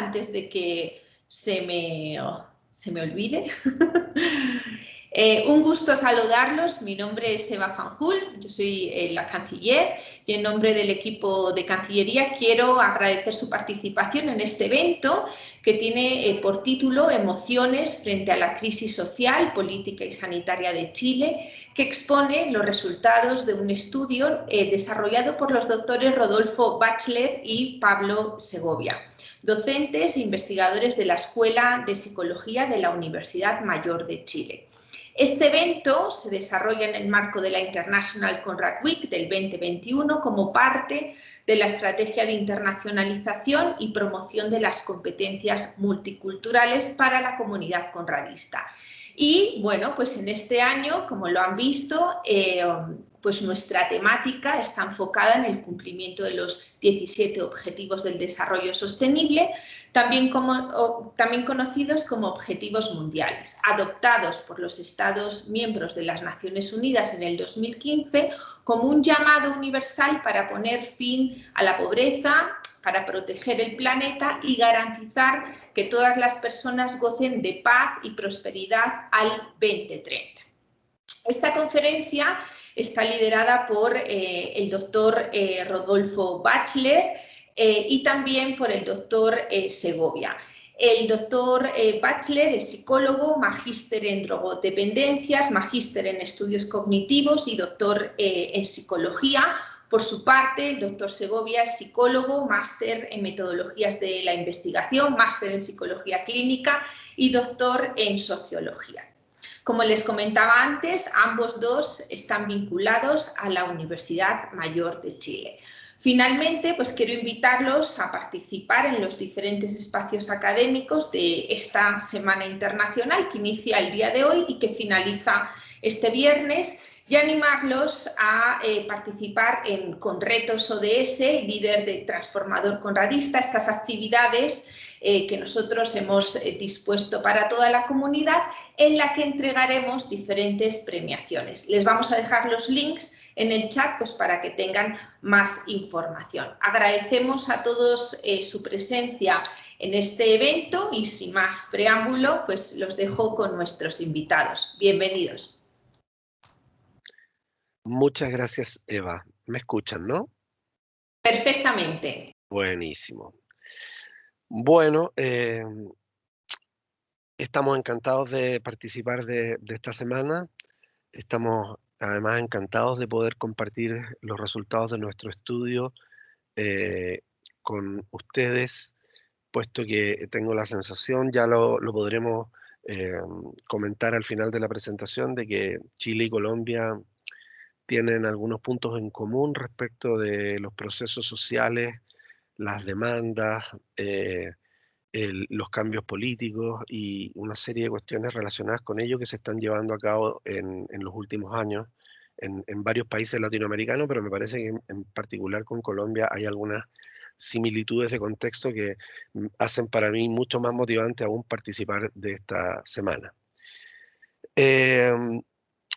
antes de que se me olvide. Un gusto saludarlos, mi nombre es Eva Fanjul, yo soy la canciller y en nombre del equipo de Cancillería quiero agradecer su participación en este evento que tiene por título Emociones frente a la crisis social, política y sanitaria de Chile, que expone los resultados de un estudio desarrollado por los doctores Rodolfo Bachler y Pablo Segovia, docentes e investigadores de la Escuela de Psicología de la Universidad Mayor de Chile. Este evento se desarrolla en el marco de la International Conrad Week del 2021 como parte de la estrategia de internacionalización y promoción de las competencias multiculturales para la comunidad conradista. Y bueno, pues en este año, como lo han visto, pues nuestra temática está enfocada en el cumplimiento de los 17 Objetivos del Desarrollo Sostenible, también conocidos como Objetivos Mundiales, adoptados por los Estados miembros de las Naciones Unidas en el 2015 como un llamado universal para poner fin a la pobreza, para proteger el planeta y garantizar que todas las personas gocen de paz y prosperidad al 2030. Esta conferencia está liderada por el doctor Rodolfo Bachler y también por el doctor Segovia. El doctor Bachler es psicólogo, magíster en drogodependencias, magíster en estudios cognitivos y doctor en psicología. Por su parte, el doctor Segovia es psicólogo, máster en metodologías de la investigación, máster en psicología clínica y doctor en sociología. Como les comentaba antes, ambos dos están vinculados a la Universidad Mayor de Chile. Finalmente, pues quiero invitarlos a participar en los diferentes espacios académicos de esta Semana Internacional que inicia el día de hoy y que finaliza este viernes, y animarlos a participar con Retos ODS, líder de Transformador Conradista, estas actividades que nosotros hemos dispuesto para toda la comunidad, en la que entregaremos diferentes premiaciones. Les vamos a dejar los links en el chat pues, para que tengan más información. Agradecemos a todos su presencia en este evento y sin más preámbulo, pues los dejo con nuestros invitados. Bienvenidos. Muchas gracias, Eva. ¿Me escuchan, no? Perfectamente. Buenísimo. Bueno, estamos encantados de participar de esta semana. Estamos además encantados de poder compartir los resultados de nuestro estudio con ustedes, puesto que tengo la sensación, ya lo podremos comentar al final de la presentación, de que Chile y Colombia tienen algunos puntos en común respecto de los procesos sociales, las demandas, los cambios políticos y una serie de cuestiones relacionadas con ello que se están llevando a cabo en los últimos años en varios países latinoamericanos, pero me parece que en particular con Colombia hay algunas similitudes de contexto que hacen para mí mucho más motivante aún participar de esta semana.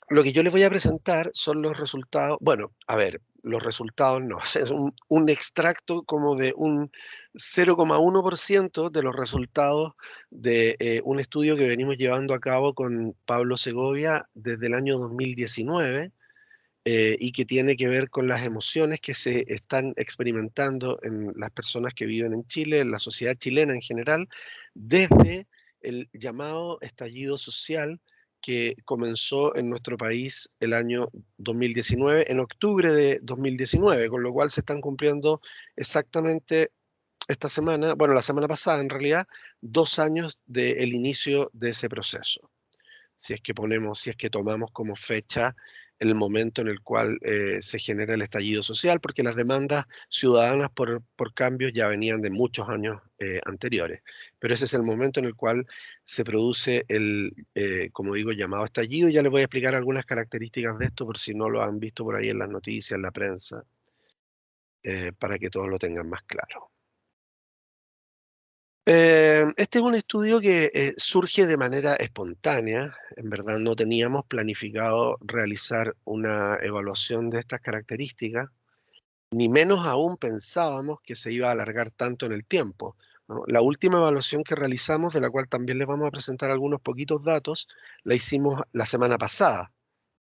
Lo que yo les voy a presentar son los resultados, bueno, a ver, los resultados no, es un extracto como de un 0,1% de los resultados de un estudio que venimos llevando a cabo con Pablo Segovia desde el año 2019 y que tiene que ver con las emociones que se están experimentando en las personas que viven en Chile, en la sociedad chilena en general, desde el llamado estallido social que comenzó en nuestro país el año 2019, en octubre de 2019, con lo cual se están cumpliendo exactamente esta semana, bueno, la semana pasada en realidad, 2 años del inicio de ese proceso. Si es que tomamos como fecha el momento en el cual se genera el estallido social, porque las demandas ciudadanas por cambios ya venían de muchos años anteriores. Pero ese es el momento en el cual se produce el, como digo, llamado estallido. Ya les voy a explicar algunas características de esto por si no lo han visto por ahí en las noticias, en la prensa, para que todos lo tengan más claro. Este es un estudio que surge de manera espontánea. En verdad no teníamos planificado realizar una evaluación de estas características, ni menos aún pensábamos que se iba a alargar tanto en el tiempo, ¿no? La última evaluación que realizamos, de la cual también les vamos a presentar algunos poquitos datos, la hicimos la semana pasada,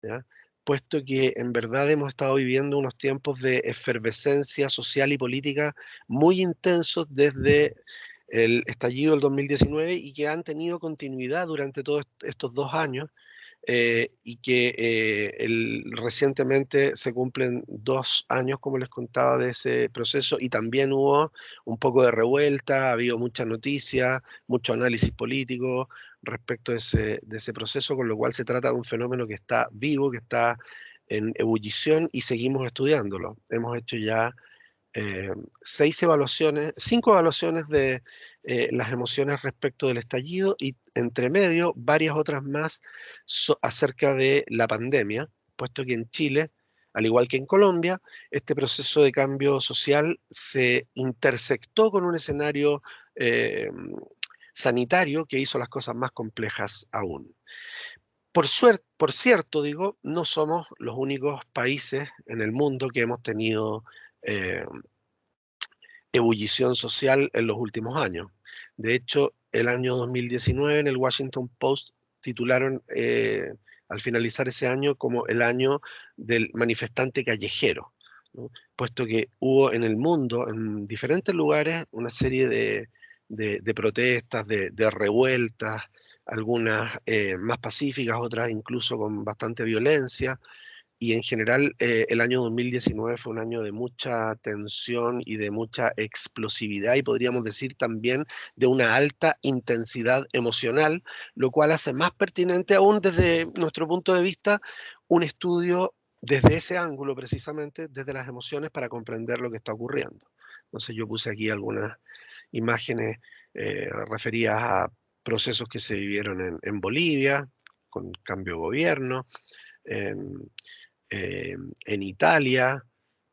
¿ya? Puesto que en verdad hemos estado viviendo unos tiempos de efervescencia social y política muy intensos desde el estallido del 2019 y que han tenido continuidad durante todos estos 2 años, y que recientemente se cumplen 2 años, como les contaba, de ese proceso, y también hubo un poco de revuelta, ha habido mucha noticia, mucho análisis político respecto de ese proceso, con lo cual se trata de un fenómeno que está vivo, que está en ebullición y seguimos estudiándolo. Hemos hecho ya 5 evaluaciones de las emociones respecto del estallido y entre medio varias otras más acerca de la pandemia, puesto que en Chile, al igual que en Colombia, este proceso de cambio social se intersectó con un escenario eh, sanitario que hizo las cosas más complejas aún. Por cierto, digo, no somos los únicos países en el mundo que hemos tenido eh, ebullición social en los últimos años. De hecho, el año 2019 en el Washington Post titularon al finalizar ese año como el año del manifestante callejero, ¿no? Puesto que hubo en el mundo, en diferentes lugares, una serie de protestas, de revueltas, algunas más pacíficas, otras incluso con bastante violencia, y en general el año 2019 fue un año de mucha tensión y de mucha explosividad y podríamos decir también de una alta intensidad emocional, lo cual hace más pertinente aún desde nuestro punto de vista un estudio desde ese ángulo precisamente, desde las emociones para comprender lo que está ocurriendo. Entonces yo puse aquí algunas imágenes referidas a procesos que se vivieron en Bolivia, con cambio de gobierno, en Italia,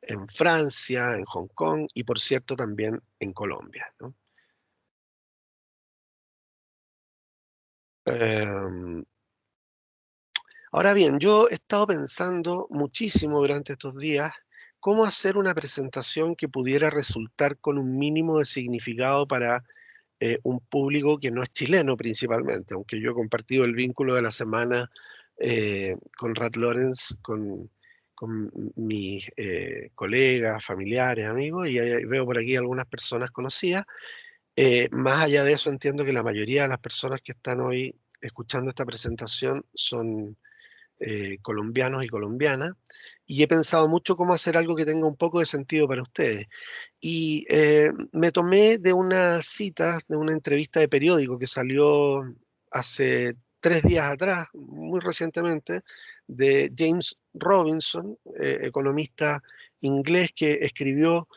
en Francia, en Hong Kong y por cierto también en Colombia, ¿no? Em, Ahora bien, yo he estado pensando muchísimo durante estos días cómo hacer una presentación que pudiera resultar con un mínimo de significado para un público que no es chileno principalmente, aunque yo he compartido el vínculo de la semana con Rat Lawrence, con mis colegas, familiares, amigos, y veo por aquí algunas personas conocidas. Más allá de eso, entiendo que la mayoría de las personas que están hoy escuchando esta presentación son colombianos y colombianas, y he pensado mucho cómo hacer algo que tenga un poco de sentido para ustedes. Y me tomé de una cita, de una entrevista de periódico que salió hace 3 días atrás, muy recientemente, de James Robinson, economista inglés que escribió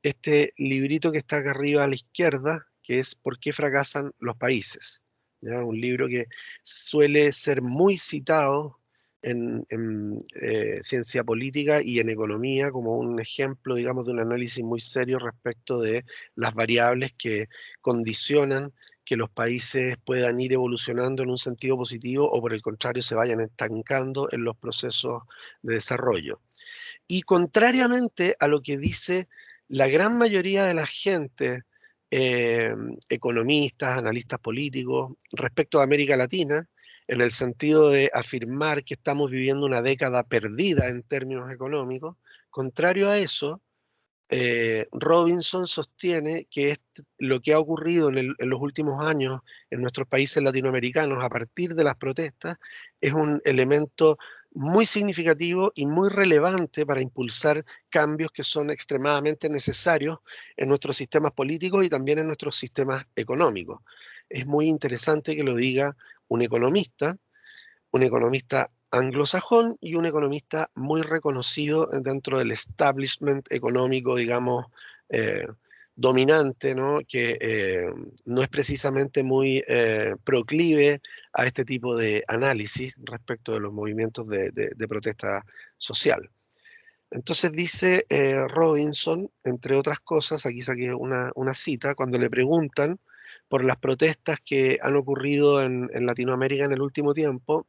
este librito que está acá arriba a la izquierda, que es ¿Por qué fracasan los países? ¿Ya? Un libro que suele ser muy citado en ciencia política y en economía como un ejemplo, digamos, de un análisis muy serio respecto de las variables que condicionan que los países puedan ir evolucionando en un sentido positivo o por el contrario se vayan estancando en los procesos de desarrollo. Y contrariamente a lo que dice la gran mayoría de la gente, eh, economistas, analistas políticos, respecto a América Latina, en el sentido de afirmar que estamos viviendo una década perdida en términos económicos, contrario a eso, Robinson sostiene que lo que ha ocurrido en los últimos años en nuestros países latinoamericanos a partir de las protestas es un elemento muy significativo y muy relevante para impulsar cambios que son extremadamente necesarios en nuestros sistemas políticos y también en nuestros sistemas económicos. Es muy interesante que lo diga un economista, un economista anglosajón y un economista muy reconocido dentro del establishment económico, digamos, eh, dominante, ¿no? Que no es precisamente muy proclive a este tipo de análisis respecto de los movimientos de protesta social. Entonces dice Robinson, entre otras cosas, aquí saqué una cita, cuando le preguntan por las protestas que han ocurrido en Latinoamérica en el último tiempo,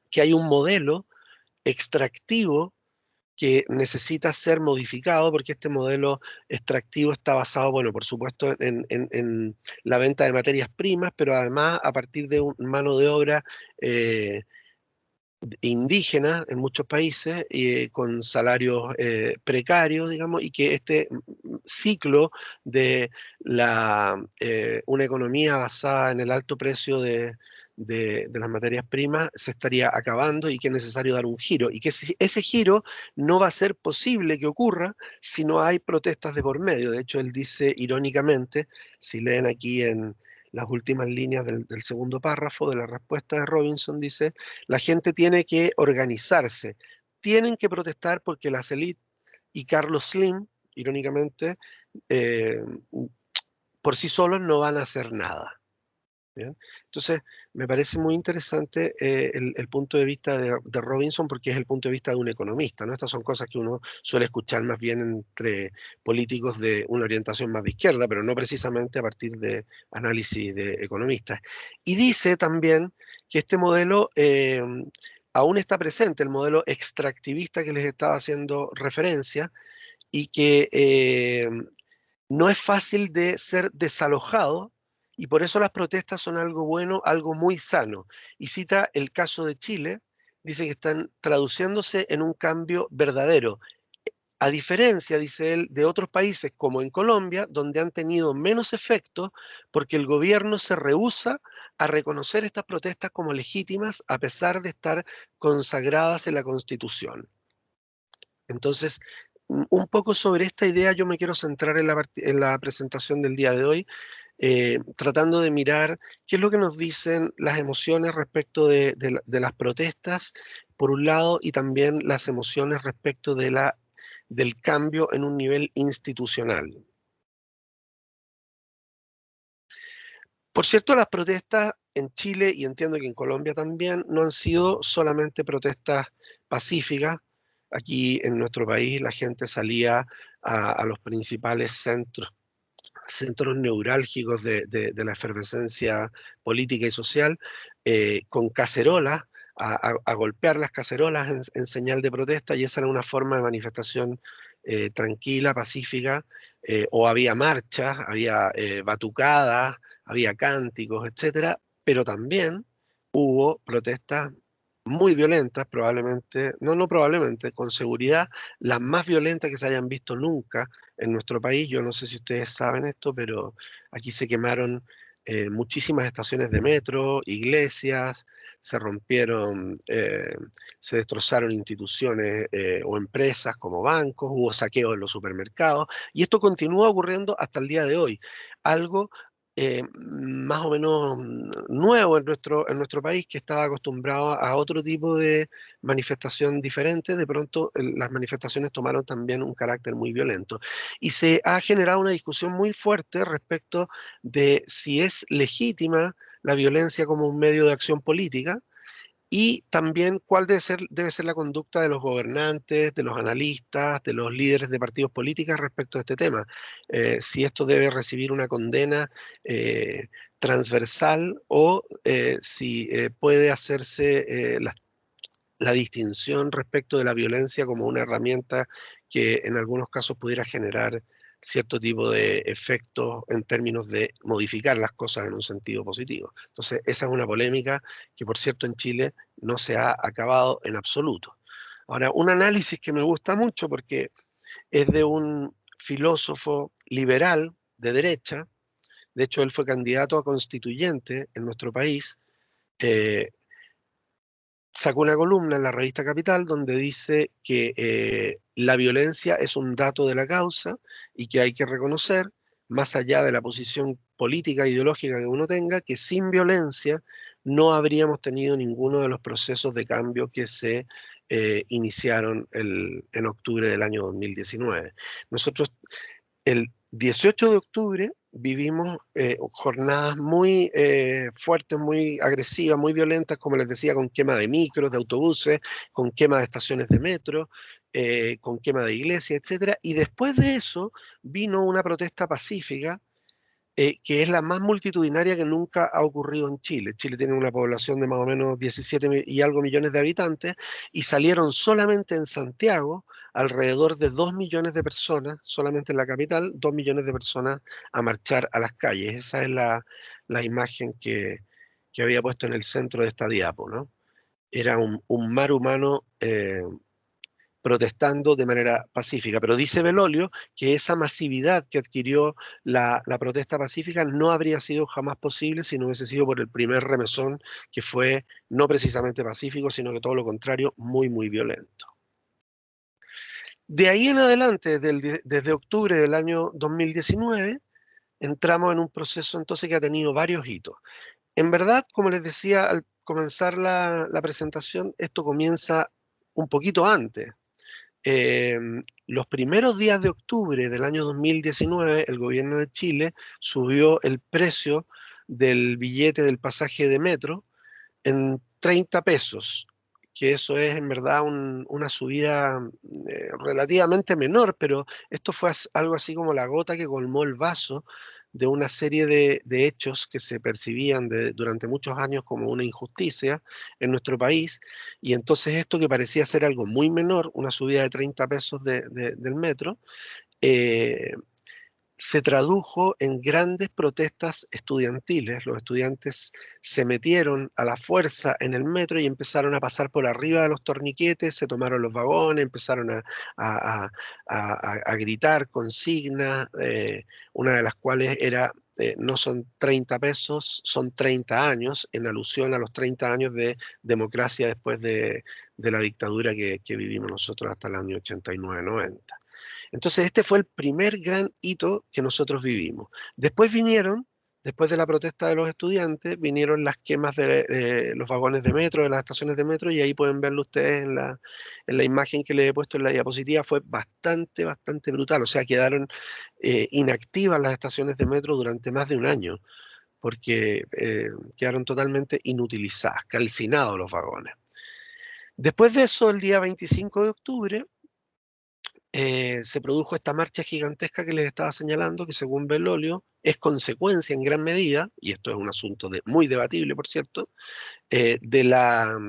que hay un modelo extractivo que necesita ser modificado porque este modelo extractivo está basado, bueno, por supuesto, en la venta de materias primas, pero además a partir de mano de obra eh, indígena en muchos países, con salarios precarios, digamos, y que este ciclo de una economía basada en el alto precio de las materias primas se estaría acabando y que es necesario dar un giro. Y que ese giro no va a ser posible que ocurra si no hay protestas de por medio. De hecho, él dice irónicamente, si leen aquí en las últimas líneas del segundo párrafo de la respuesta de Robinson, dice: la gente tiene que organizarse, tienen que protestar porque las élites y Carlos Slim, irónicamente, eh, por sí solos no van a hacer nada. ¿Bien? Entonces, me parece muy interesante el punto de vista de Robinson porque es el punto de vista de un economista, ¿no? Estas son cosas que uno suele escuchar más bien entre políticos de una orientación más de izquierda, pero no precisamente a partir de análisis de economistas. Y dice también que este modelo aún está presente, el modelo extractivista que les estaba haciendo referencia, y que no es fácil de ser desalojado y por eso las protestas son algo bueno, algo muy sano. Y cita el caso de Chile, dice que están traduciéndose en un cambio verdadero. A diferencia, dice él, de otros países como en Colombia, donde han tenido menos efecto porque el gobierno se rehúsa a reconocer estas protestas como legítimas a pesar de estar consagradas en la Constitución. Entonces, un poco sobre esta idea yo me quiero centrar en la presentación del día de hoy, tratando de mirar qué es lo que nos dicen las emociones respecto de las protestas, por un lado, y también las emociones respecto del cambio en un nivel institucional. Por cierto, las protestas en Chile, y entiendo que en Colombia también, no han sido solamente protestas pacíficas. Aquí en nuestro país la gente salía a los principales centros neurálgicos de la efervescencia política y social, con cacerolas, a golpear las cacerolas en señal de protesta, y esa era una forma de manifestación tranquila, pacífica, o había marchas, había batucadas, había cánticos, etcétera, pero también hubo protestas muy violentas, probablemente, no probablemente, con seguridad, las más violentas que se hayan visto nunca en nuestro país. Yo no sé si ustedes saben esto, pero aquí se quemaron muchísimas estaciones de metro, iglesias, se rompieron, se destrozaron instituciones o empresas como bancos, hubo saqueos en los supermercados, y esto continúa ocurriendo hasta el día de hoy. Algo más o menos nuevo en nuestro país, que estaba acostumbrado a otro tipo de manifestación diferente. De pronto las manifestaciones tomaron también un carácter muy violento. Y se ha generado una discusión muy fuerte respecto de si es legítima la violencia como un medio de acción política, y también cuál debe ser la conducta de los gobernantes, de los analistas, de los líderes de partidos políticos respecto a este tema. Si esto debe recibir una condena transversal, o si puede hacerse la distinción respecto de la violencia como una herramienta que en algunos casos pudiera generar cierto tipo de efectos en términos de modificar las cosas en un sentido positivo. Entonces, esa es una polémica que, por cierto, en Chile no se ha acabado en absoluto. Ahora, un análisis que me gusta mucho porque es de un filósofo liberal de derecha. De hecho, él fue candidato a constituyente en nuestro país. eh, Sacó una columna en la revista Capital donde dice que la violencia es un dato de la causa y que hay que reconocer, más allá de la posición política e ideológica que uno tenga, que sin violencia no habríamos tenido ninguno de los procesos de cambio que se iniciaron en octubre del año 2019. Nosotros el 18 de octubre vivimos jornadas muy fuertes, muy agresivas, muy violentas, como les decía, con quema de micros, de autobuses, con quema de estaciones de metro, con quema de iglesias, etcétera. Y después de eso vino una protesta pacífica, que es la más multitudinaria que nunca ha ocurrido en Chile. Chile tiene una población de más o menos 17 y algo millones de habitantes, y salieron solamente en Santiago alrededor de 2 millones de personas, solamente en la capital, 2 millones de personas a marchar a las calles. Esa es la imagen que había puesto en el centro de esta diapo, ¿no? Era un mar humano protestando de manera pacífica. Pero dice Belolio que esa masividad que adquirió la protesta pacífica no habría sido jamás posible si no hubiese sido por el primer remesón, que fue no precisamente pacífico, sino que todo lo contrario, muy, muy violento. De ahí en adelante, desde octubre del año 2019, entramos en un proceso entonces que ha tenido varios hitos. En verdad, como les decía al comenzar la presentación, esto comienza un poquito antes. Los primeros días de octubre del año 2019, el gobierno de Chile subió el precio del billete del pasaje de metro en 30 pesos, que eso es en verdad una subida relativamente menor, pero esto fue algo así como la gota que colmó el vaso de una serie de hechos que se percibían durante muchos años como una injusticia en nuestro país, y entonces esto que parecía ser algo muy menor, una subida de 30 pesos del metro, eh, se tradujo en grandes protestas estudiantiles. Los estudiantes se metieron a la fuerza en el metro y empezaron a pasar por arriba de los torniquetes, se tomaron los vagones, empezaron a gritar consignas, una de las cuales era no son 30 pesos, son 30 años, en alusión a los 30 años de democracia después de la dictadura que vivimos nosotros hasta el año 89-90. Entonces, este fue el primer gran hito que nosotros vivimos. Después de la protesta de los estudiantes, vinieron las quemas de los vagones de metro, de las estaciones de metro, y ahí pueden verlo ustedes en la imagen que les he puesto en la diapositiva. Fue bastante, bastante brutal. O sea, quedaron inactivas las estaciones de metro durante más de un año, porque quedaron totalmente inutilizadas, calcinados los vagones. Después de eso, el día 25 de octubre, se produjo esta marcha gigantesca que les estaba señalando, que según Belolio es consecuencia en gran medida, y esto es un asunto muy debatible, por cierto, de la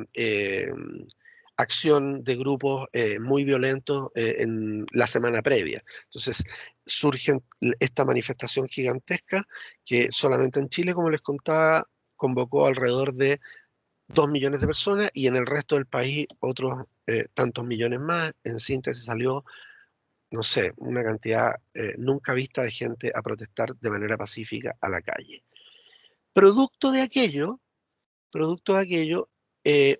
acción de grupos muy violentos en la semana previa. Entonces, surge esta manifestación gigantesca que solamente en Chile, como les contaba, convocó alrededor de 2 millones de personas y en el resto del país otros tantos millones más. En síntesis salió, no sé, una cantidad nunca vista de gente a protestar de manera pacífica a la calle. Producto de aquello,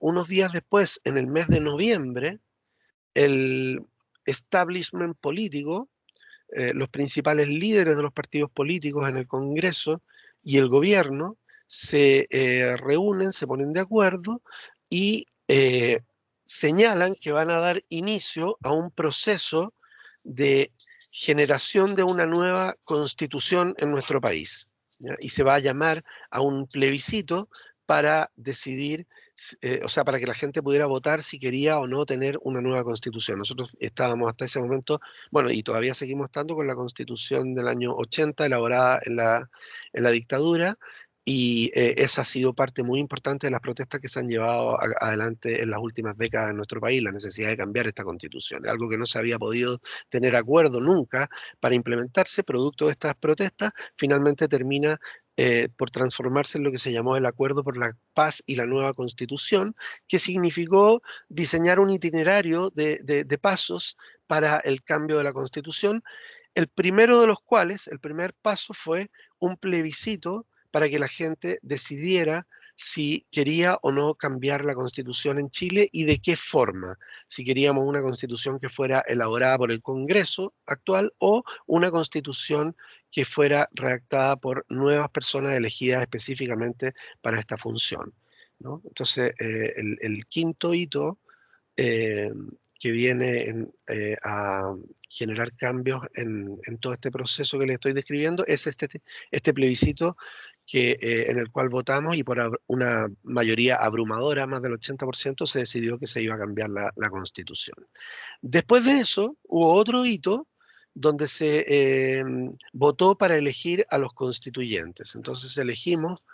unos días después, en el mes de noviembre, el establishment político, los principales líderes de los partidos políticos en el Congreso y el gobierno se reúnen, se ponen de acuerdo y señalan que van a dar inicio a un proceso de generación de una nueva constitución en nuestro país, ¿ya? Y se va a llamar a un plebiscito para decidir, o sea, para que la gente pudiera votar si quería o no tener una nueva constitución. Nosotros estábamos hasta ese momento, bueno, y todavía seguimos estando con la constitución del año 80, elaborada en la dictadura, y esa ha sido parte muy importante de las protestas que se han llevado adelante en las últimas décadas en nuestro país, la necesidad de cambiar esta constitución, algo que no se había podido tener acuerdo nunca para implementarse. Producto de estas protestas, finalmente termina por transformarse en lo que se llamó el Acuerdo por la Paz y la Nueva Constitución, que significó diseñar un itinerario de pasos para el cambio de la Constitución, el primero de los cuales, el primer paso fue un plebiscito para que la gente decidiera si quería o no cambiar la Constitución en Chile y de qué forma, si queríamos una Constitución que fuera elaborada por el Congreso actual o una Constitución que fuera redactada por nuevas personas elegidas específicamente para esta función, ¿no? Entonces, el quinto hito eh, que viene a generar cambios en todo este proceso que les estoy describiendo es este plebiscito en el cual votamos y por una mayoría abrumadora, más del 80%, se decidió que se iba a cambiar la Constitución. Después de eso, hubo otro hito donde se votó para elegir a los constituyentes. Entonces elegimos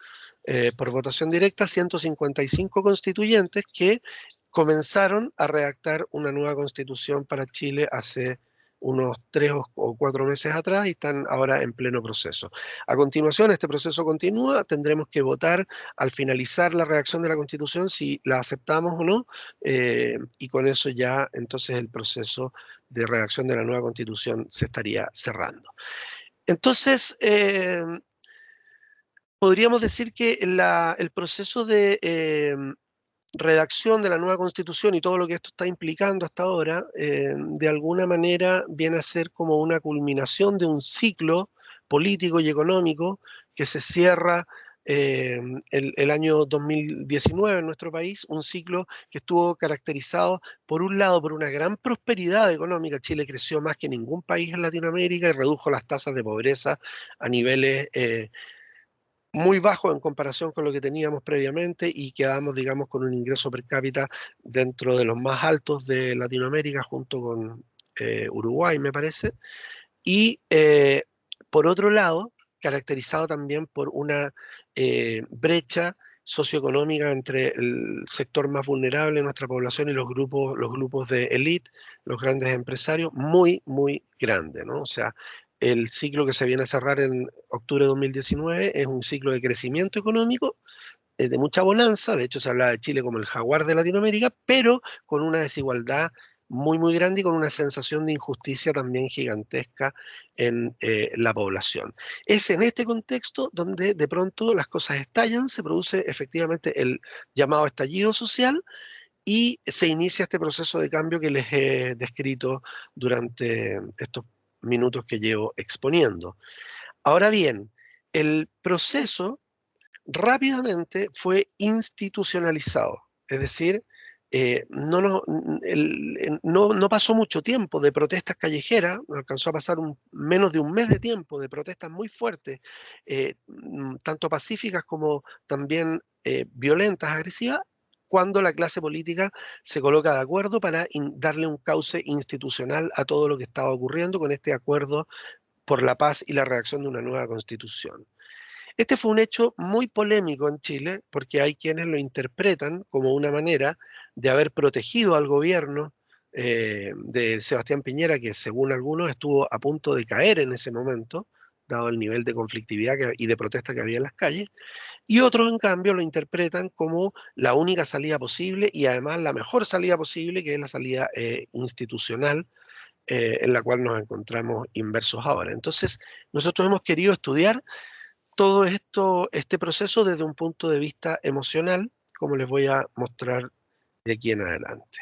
por votación directa 155 constituyentes que comenzaron a redactar una nueva constitución para Chile hace unos 3 o 4 meses atrás y están ahora en pleno proceso. A continuación, este proceso continúa, tendremos que votar al finalizar la redacción de la constitución si la aceptamos o no, y con eso ya entonces el proceso de redacción de la nueva constitución se estaría cerrando. Entonces, podríamos decir que el proceso de redacción de la nueva constitución y todo lo que esto está implicando hasta ahora, de alguna manera viene a ser como una culminación de un ciclo político y económico que se cierra el año 2019 en nuestro país, un ciclo que estuvo caracterizado, por un lado, por una gran prosperidad económica. Chile creció más que ningún país en Latinoamérica y redujo las tasas de pobreza a niveles muy bajo en comparación con lo que teníamos previamente y quedamos, digamos, con un ingreso per cápita dentro de los más altos de Latinoamérica, junto con Uruguay, me parece. Y por otro lado, caracterizado también por una brecha socioeconómica entre el sector más vulnerable de nuestra población y los grupos de élite, los grandes empresarios, muy, muy grande, ¿no? O sea, el ciclo que se viene a cerrar en octubre de 2019 es un ciclo de crecimiento económico, de mucha bonanza. De hecho se habla de Chile como el jaguar de Latinoamérica, pero con una desigualdad muy, muy grande y con una sensación de injusticia también gigantesca en la población. Es en este contexto donde de pronto las cosas estallan, se produce efectivamente el llamado estallido social y se inicia este proceso de cambio que les he descrito durante estos minutos que llevo exponiendo. Ahora bien, el proceso rápidamente fue institucionalizado, es decir, no pasó mucho tiempo de protestas callejeras, alcanzó a pasar menos de un mes de tiempo de protestas muy fuertes, tanto pacíficas como también violentas, agresivas, cuando la clase política se coloca de acuerdo para darle un cauce institucional a todo lo que estaba ocurriendo con este acuerdo por la paz y la redacción de una nueva constitución. Este fue un hecho muy polémico en Chile porque hay quienes lo interpretan como una manera de haber protegido al gobierno de Sebastián Piñera, que según algunos estuvo a punto de caer en ese momento, dado el nivel de conflictividad y de protesta que había en las calles, y otros en cambio lo interpretan como la única salida posible y además la mejor salida posible, que es la salida institucional en la cual nos encontramos inmersos ahora. Entonces, nosotros hemos querido estudiar todo esto, este proceso desde un punto de vista emocional, como les voy a mostrar de aquí en adelante.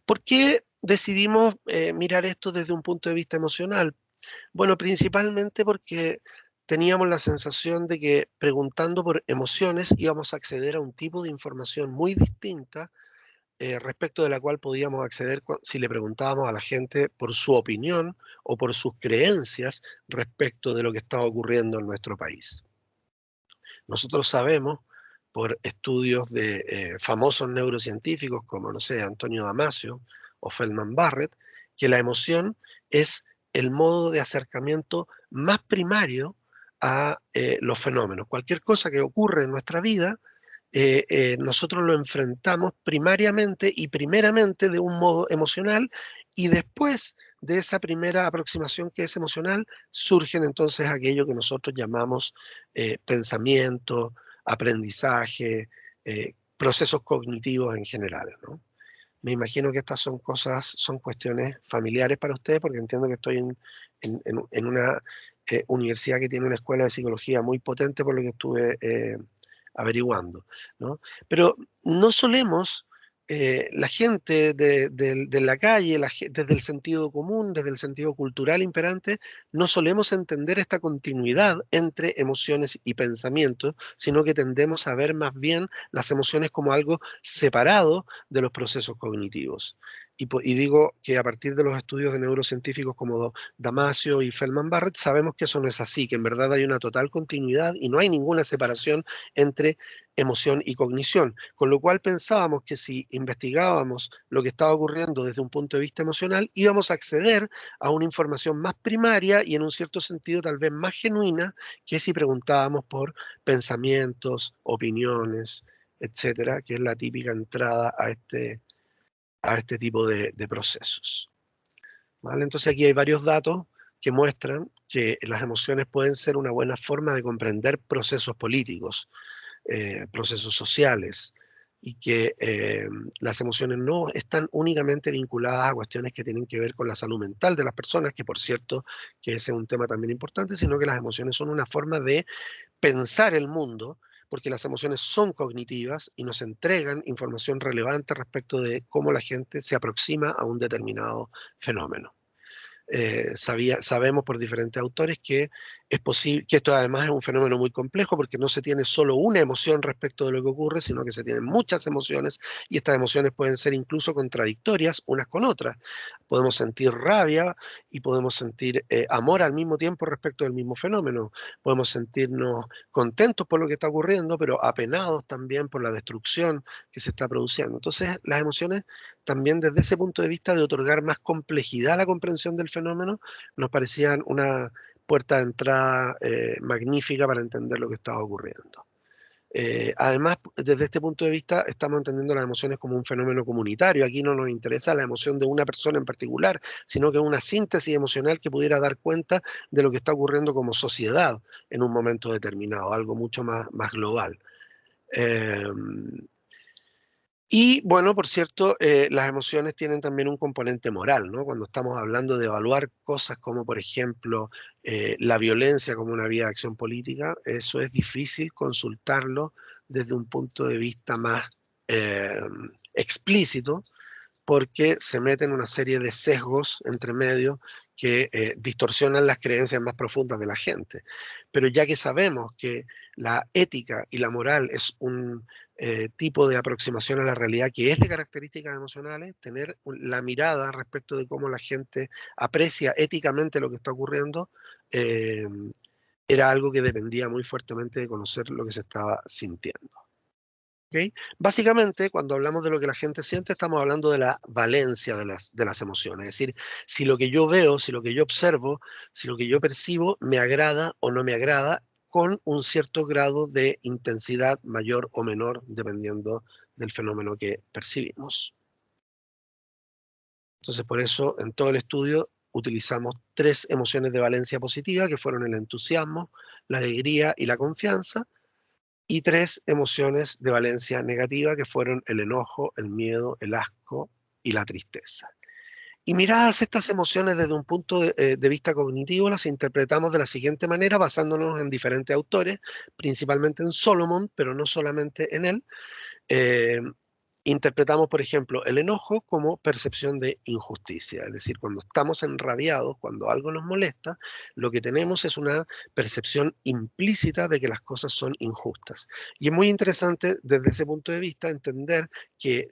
¿Por qué decidimos mirar esto desde un punto de vista emocional? Bueno, principalmente porque teníamos la sensación de que preguntando por emociones íbamos a acceder a un tipo de información muy distinta respecto de la cual podíamos acceder si le preguntábamos a la gente por su opinión o por sus creencias respecto de lo que estaba ocurriendo en nuestro país. Nosotros sabemos por estudios de famosos neurocientíficos como, no sé, Antonio Damasio o Feldman Barrett, que la emoción es el modo de acercamiento más primario a los fenómenos. Cualquier cosa que ocurre en nuestra vida, nosotros lo enfrentamos primariamente y primeramente de un modo emocional, y después de esa primera aproximación que es emocional, surgen entonces aquello que nosotros llamamos pensamiento, aprendizaje, procesos cognitivos en general, ¿no? Me imagino que estas son cosas, son cuestiones familiares para ustedes, porque entiendo que estoy en una universidad que tiene una escuela de psicología muy potente por lo que estuve averiguando, ¿no? Pero no solemos, la gente de la calle, desde el sentido común, desde el sentido cultural imperante, no solemos entender esta continuidad entre emociones y pensamientos, sino que tendemos a ver más bien las emociones como algo separado de los procesos cognitivos. y digo que a partir de los estudios de neurocientíficos como Damasio y Feldman Barrett, sabemos que eso no es así, que en verdad hay una total continuidad y no hay ninguna separación entre emoción y cognición, con lo cual pensábamos que si investigábamos lo que estaba ocurriendo desde un punto de vista emocional, íbamos a acceder a una información más primaria y en un cierto sentido tal vez más genuina que si preguntábamos por pensamientos, opiniones, etcétera, que es la típica entrada a este tipo de procesos. ¿Vale? Entonces aquí hay varios datos que muestran que las emociones pueden ser una buena forma de comprender procesos políticos, procesos sociales, y que las emociones no están únicamente vinculadas a cuestiones que tienen que ver con la salud mental de las personas, que por cierto que ese es un tema también importante, sino que las emociones son una forma de pensar el mundo, porque las emociones son cognitivas y nos entregan información relevante respecto de cómo la gente se aproxima a un determinado fenómeno. Sabemos por diferentes autores que es posible, que esto además es un fenómeno muy complejo porque no se tiene solo una emoción respecto de lo que ocurre, sino que se tienen muchas emociones y estas emociones pueden ser incluso contradictorias unas con otras. Podemos sentir rabia y podemos sentir amor al mismo tiempo respecto del mismo fenómeno. Podemos sentirnos contentos por lo que está ocurriendo, pero apenados también por la destrucción que se está produciendo. Entonces, las emociones también desde ese punto de vista de otorgar más complejidad a la comprensión del fenómeno, nos parecían una puerta de entrada magnífica para entender lo que estaba ocurriendo. Además, desde este punto de vista, estamos entendiendo las emociones como un fenómeno comunitario. Aquí no nos interesa la emoción de una persona en particular, sino que una síntesis emocional que pudiera dar cuenta de lo que está ocurriendo como sociedad en un momento determinado, algo mucho más global. Eh, y bueno, por cierto, las emociones tienen también un componente moral, ¿no? Cuando estamos hablando de evaluar cosas como, por ejemplo, la violencia como una vía de acción política, eso es difícil consultarlo desde un punto de vista más eh, explícito, porque se meten una serie de sesgos entre medio que distorsionan las creencias más profundas de la gente. Pero ya que sabemos que la ética y la moral es un tipo de aproximación a la realidad que es de características emocionales, tener la mirada respecto de cómo la gente aprecia éticamente lo que está ocurriendo, eh, era algo que dependía muy fuertemente de conocer lo que se estaba sintiendo. ¿Ok? Básicamente, cuando hablamos de lo que la gente siente, estamos hablando de la valencia de las emociones. Es decir, si lo que yo veo, si lo que yo observo, si lo que yo percibo me agrada o no me agrada, con un cierto grado de intensidad mayor o menor, dependiendo del fenómeno que percibimos. Entonces, por eso, en todo el estudio utilizamos 3 emociones de valencia positiva, que fueron el entusiasmo, la alegría y la confianza, y 3 emociones de valencia negativa que fueron el enojo, el miedo, el asco y la tristeza. Y miradas estas emociones desde un punto de vista cognitivo, las interpretamos de la siguiente manera, basándonos en diferentes autores, principalmente en Solomon, pero no solamente en él. Eh, Interpretamos, por ejemplo, el enojo como percepción de injusticia, es decir, cuando estamos enrabiados, cuando algo nos molesta, lo que tenemos es una percepción implícita de que las cosas son injustas. Y es muy interesante desde ese punto de vista entender que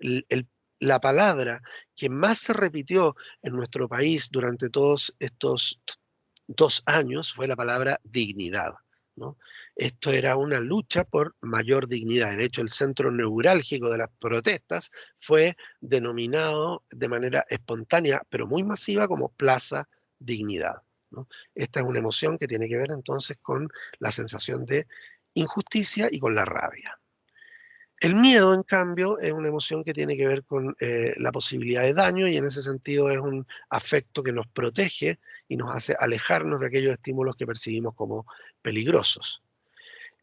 la palabra que más se repitió en nuestro país durante todos estos 2 años fue la palabra dignidad, ¿no? Esto era una lucha por mayor dignidad. De hecho, el centro neurálgico de las protestas fue denominado de manera espontánea, pero muy masiva, como Plaza Dignidad, ¿no? Esta es una emoción que tiene que ver entonces con la sensación de injusticia y con la rabia. El miedo, en cambio, es una emoción que tiene que ver con la posibilidad de daño y en ese sentido es un afecto que nos protege y nos hace alejarnos de aquellos estímulos que percibimos como peligrosos.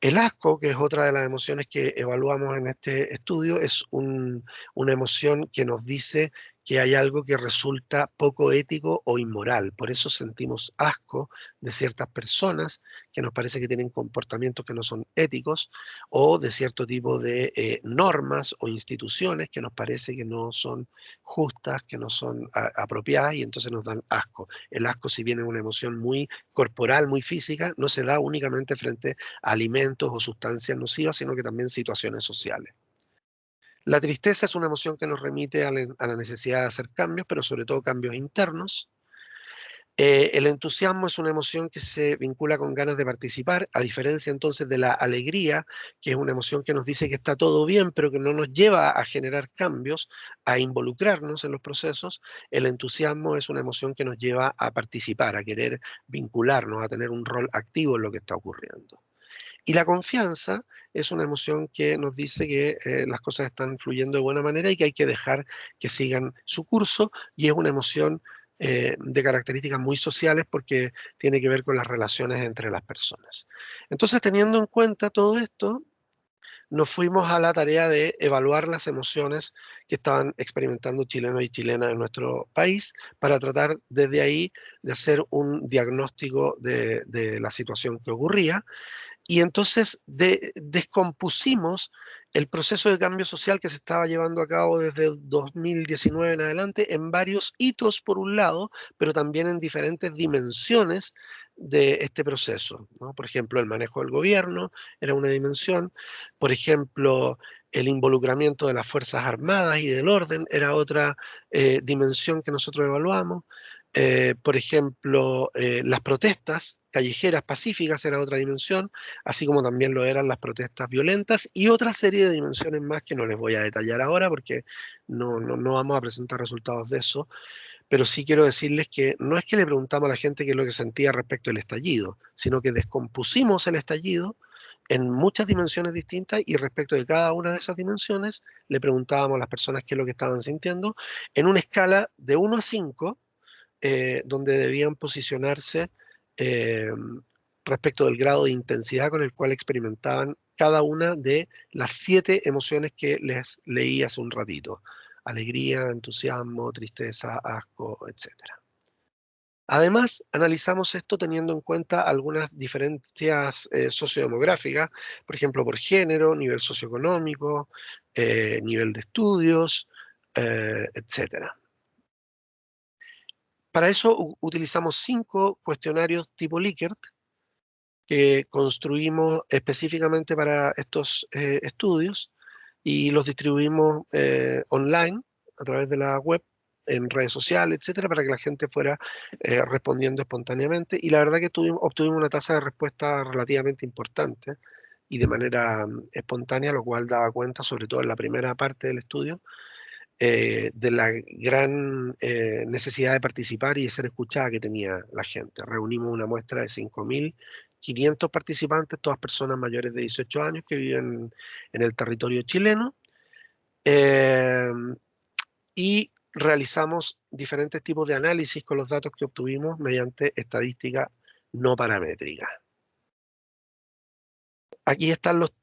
El asco, que es otra de las emociones que evaluamos en este estudio, es una emoción que nos dice que hay algo que resulta poco ético o inmoral. Por eso sentimos asco de ciertas personas que nos parece que tienen comportamientos que no son éticos o de cierto tipo de normas o instituciones que nos parece que no son justas, que no son apropiadas y entonces nos dan asco. El asco, si bien es una emoción muy corporal, muy física, no se da únicamente frente a alimentos o sustancias nocivas, sino que también situaciones sociales. La tristeza es una emoción que nos remite a la necesidad de hacer cambios, pero sobre todo cambios internos. El entusiasmo es una emoción que se vincula con ganas de participar, a diferencia entonces de la alegría, que es una emoción que nos dice que está todo bien, pero que no nos lleva a generar cambios, a involucrarnos en los procesos. El entusiasmo es una emoción que nos lleva a participar, a querer vincularnos, a tener un rol activo en lo que está ocurriendo. Y la confianza es una emoción que nos dice que las cosas están fluyendo de buena manera y que hay que dejar que sigan su curso, y es una emoción de características muy sociales porque tiene que ver con las relaciones entre las personas. Entonces, teniendo en cuenta todo esto, nos fuimos a la tarea de evaluar las emociones que estaban experimentando chilenos y chilenas en nuestro país para tratar desde ahí de hacer un diagnóstico de la situación que ocurría. Y entonces descompusimos el proceso de cambio social que se estaba llevando a cabo desde el 2019 en adelante en varios hitos por un lado, pero también en diferentes dimensiones de este proceso, ¿no? Por ejemplo, el manejo del gobierno era una dimensión, por ejemplo, el involucramiento de las Fuerzas Armadas y del orden era otra dimensión que nosotros evaluamos. Por ejemplo, las protestas callejeras pacíficas era otra dimensión, así como también lo eran las protestas violentas y otra serie de dimensiones más que no les voy a detallar ahora porque no vamos a presentar resultados de eso, pero sí quiero decirles que no es que le preguntamos a la gente qué es lo que sentía respecto al estallido, sino que descompusimos el estallido en muchas dimensiones distintas y respecto de cada una de esas dimensiones le preguntábamos a las personas qué es lo que estaban sintiendo en una escala de 1 a 5, donde debían posicionarse eh, respecto del grado de intensidad con el cual experimentaban cada una de las 7 emociones que les leí hace un ratito: alegría, entusiasmo, tristeza, asco, etc. Además, analizamos esto teniendo en cuenta algunas diferencias sociodemográficas, por ejemplo, por género, nivel socioeconómico, nivel de estudios, etc. Para eso utilizamos 5 cuestionarios tipo Likert que construimos específicamente para estos estudios y los distribuimos online a través de la web, en redes sociales, etcétera, para que la gente fuera respondiendo espontáneamente. Y la verdad que obtuvimos una tasa de respuesta relativamente importante y de manera espontánea, lo cual daba cuenta, sobre todo en la primera parte del estudio, de la gran necesidad de participar y de ser escuchada que tenía la gente. Reunimos una muestra de 5.500 participantes, todas personas mayores de 18 años que viven en el territorio chileno, eh, y realizamos diferentes tipos de análisis con los datos que obtuvimos mediante estadística no paramétrica. Aquí están los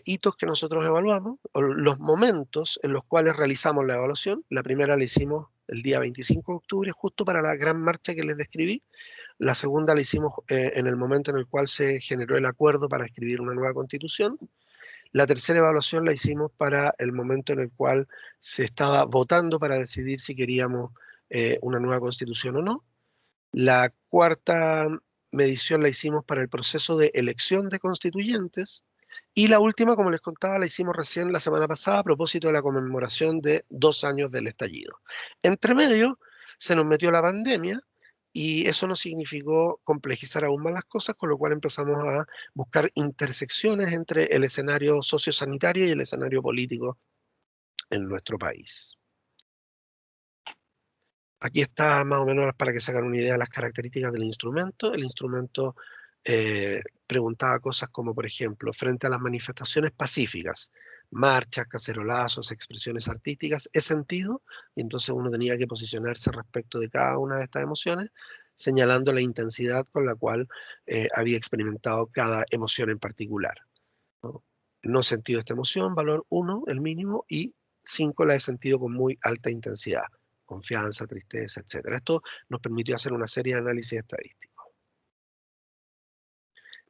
hitos que nosotros evaluamos, o los momentos en los cuales realizamos la evaluación. La primera la hicimos el día 25 de octubre, justo para la gran marcha que les describí. La segunda la hicimos en el momento en el cual se generó el acuerdo para escribir una nueva constitución. La tercera evaluación la hicimos para el momento en el cual se estaba votando para decidir si queríamos una nueva constitución o no. La cuarta medición la hicimos para el proceso de elección de constituyentes. Y la última, como les contaba, la hicimos recién la semana pasada a propósito de la conmemoración de 2 años del estallido. Entre medio se nos metió la pandemia y eso nos significó complejizar aún más las cosas, con lo cual empezamos a buscar intersecciones entre el escenario sociosanitario y el escenario político en nuestro país. Aquí está más o menos para que se hagan una idea de las características del instrumento. El instrumento preguntaba cosas como, por ejemplo, frente a las manifestaciones pacíficas, marchas, cacerolazos, expresiones artísticas, ¿es sentido? Y entonces uno tenía que posicionarse respecto de cada una de estas emociones, señalando la intensidad con la cual había experimentado cada emoción en particular, ¿no? No sentido esta emoción, valor 1, el mínimo, y 5 la he sentido con muy alta intensidad, confianza, tristeza, etc. Esto nos permitió hacer una serie de análisis estadísticos.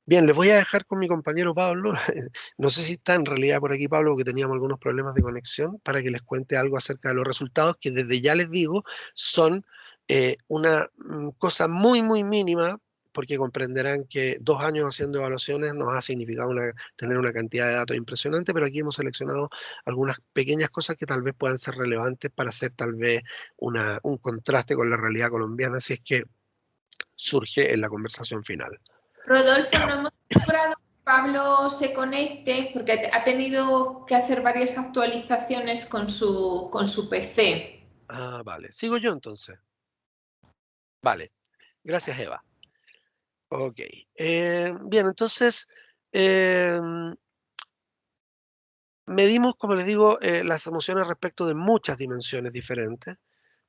Bien, les voy a dejar con mi compañero Pablo. No sé si está en realidad por aquí Pablo, porque teníamos algunos problemas de conexión, para que les cuente algo acerca de los resultados, que desde ya les digo, son una cosa muy, muy mínima, porque comprenderán que 2 años haciendo evaluaciones nos ha significado tener una cantidad de datos impresionante, pero aquí hemos seleccionado algunas pequeñas cosas que tal vez puedan ser relevantes para hacer tal vez un contraste con la realidad colombiana, si es que surge en la conversación final. Rodolfo, no hemos logrado que Pablo se conecte porque ha tenido que hacer varias actualizaciones con su PC. Ah, vale. Sigo yo entonces. Vale. Gracias, Eva. Ok. Bien, entonces, medimos, como les digo, las emociones respecto de muchas dimensiones diferentes,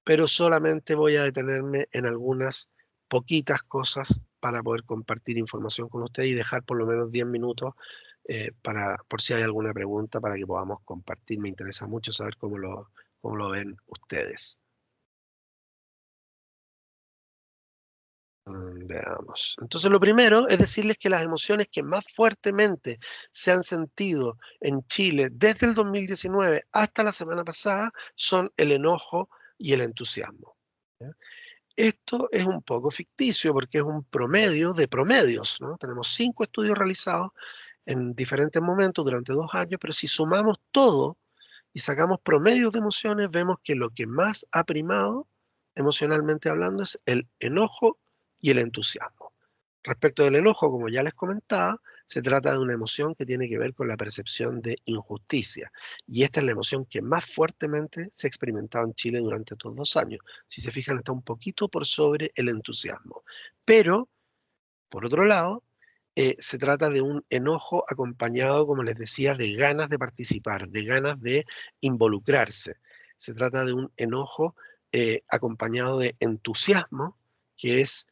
pero solamente voy a detenerme en algunas poquitas cosas para poder compartir información con ustedes y dejar por lo menos 10 minutos por si hay alguna pregunta para que podamos compartir. Me interesa mucho saber cómo lo ven ustedes. Veamos. Entonces, lo primero es decirles que las emociones que más fuertemente se han sentido en Chile desde el 2019 hasta la semana pasada son el enojo y el entusiasmo. ¿Ya? Esto es un poco ficticio porque es un promedio de promedios, ¿no? Tenemos 5 estudios realizados en diferentes momentos durante 2 años, pero si sumamos todo y sacamos promedios de emociones, vemos que lo que más ha primado, emocionalmente hablando, es el enojo y el entusiasmo. Respecto del enojo, como ya les comentaba, se trata de una emoción que tiene que ver con la percepción de injusticia. Y esta es la emoción que más fuertemente se ha experimentado en Chile durante estos 2 años. Si se fijan, está un poquito por sobre el entusiasmo. Pero, por otro lado, se trata de un enojo acompañado, como les decía, de ganas de participar, de ganas de involucrarse. Se trata de un enojo acompañado de entusiasmo, que es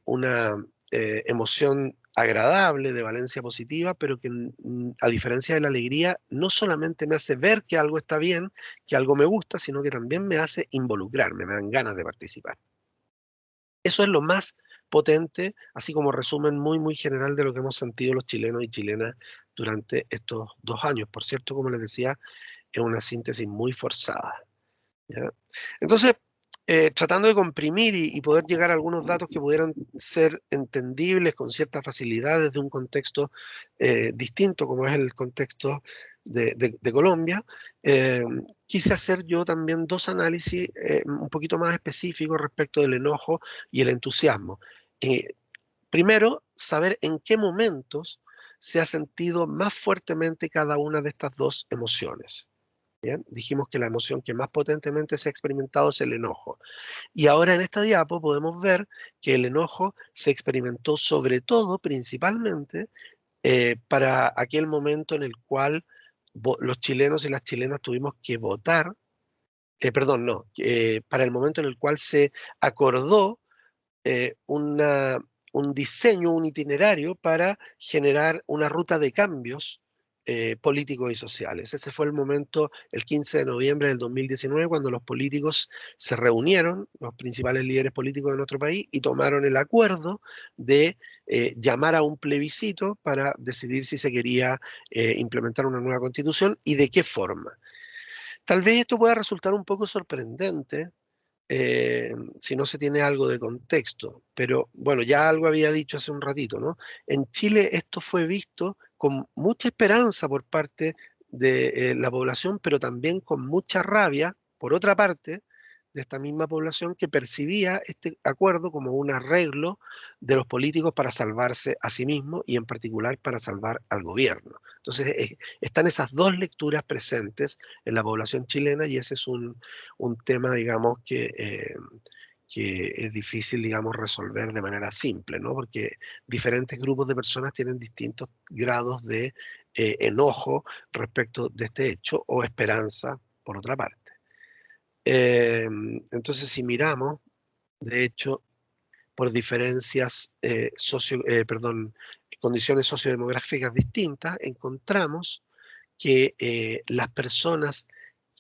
una emoción agradable, de valencia positiva, pero que a diferencia de la alegría, no solamente me hace ver que algo está bien, que algo me gusta, sino que también me hace involucrarme, me dan ganas de participar. Eso es lo más potente, así como resumen muy, muy general de lo que hemos sentido los chilenos y chilenas durante estos 2 años. Por cierto, como les decía, es una síntesis muy forzada. ¿Ya? Entonces, tratando de comprimir y poder llegar a algunos datos que pudieran ser entendibles con cierta facilidad desde un contexto distinto, como es el contexto de Colombia, quise hacer yo también 2 análisis un poquito más específicos respecto del enojo y el entusiasmo. Primero, saber en qué momentos se ha sentido más fuertemente cada una de estas 2 emociones. Bien, dijimos que la emoción que más potentemente se ha experimentado es el enojo. Y ahora en esta diapo podemos ver que el enojo se experimentó sobre todo, principalmente, para aquel momento en el cual los chilenos y las chilenas tuvimos que votar, perdón, no, para el momento en el cual se acordó eh, una, un diseño, un itinerario para generar una ruta de cambios políticos y sociales. Ese fue el momento, el 15 de noviembre del 2019, cuando los políticos se reunieron, los principales líderes políticos de nuestro país, y tomaron el acuerdo de llamar a un plebiscito para decidir si se quería implementar una nueva constitución y de qué forma. Tal vez esto pueda resultar un poco sorprendente, si no se tiene algo de contexto. Pero bueno, ya algo había dicho hace un ratito, ¿no? En Chile esto fue visto con mucha esperanza por parte de la población, pero también con mucha rabia, por otra parte, de esta misma población que percibía este acuerdo como un arreglo de los políticos para salvarse a sí mismos y en particular para salvar al gobierno. Entonces, están esas 2 lecturas presentes en la población chilena y ese es un tema, digamos, que es difícil, digamos, resolver de manera simple, ¿no? Porque diferentes grupos de personas tienen distintos grados de enojo respecto de este hecho o esperanza, por otra parte. Entonces, si miramos, de hecho, por diferencias, condiciones sociodemográficas distintas, encontramos que las personas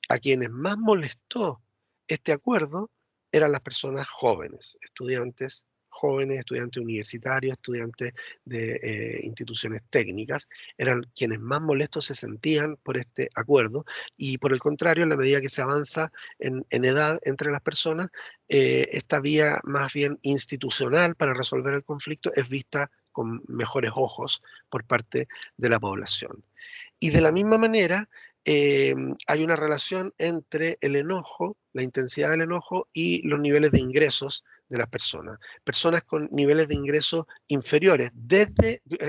a quienes más molestó este acuerdo eran las personas jóvenes, estudiantes jóvenes, estudiantes universitarios, estudiantes de instituciones técnicas, eran quienes más molestos se sentían por este acuerdo, y por el contrario, en la medida que se avanza en edad entre las personas, esta vía más bien institucional para resolver el conflicto es vista con mejores ojos por parte de la población. Y de la misma manera, hay una relación entre el enojo, la intensidad del enojo y los niveles de ingresos de las personas. Personas con niveles de ingresos inferiores,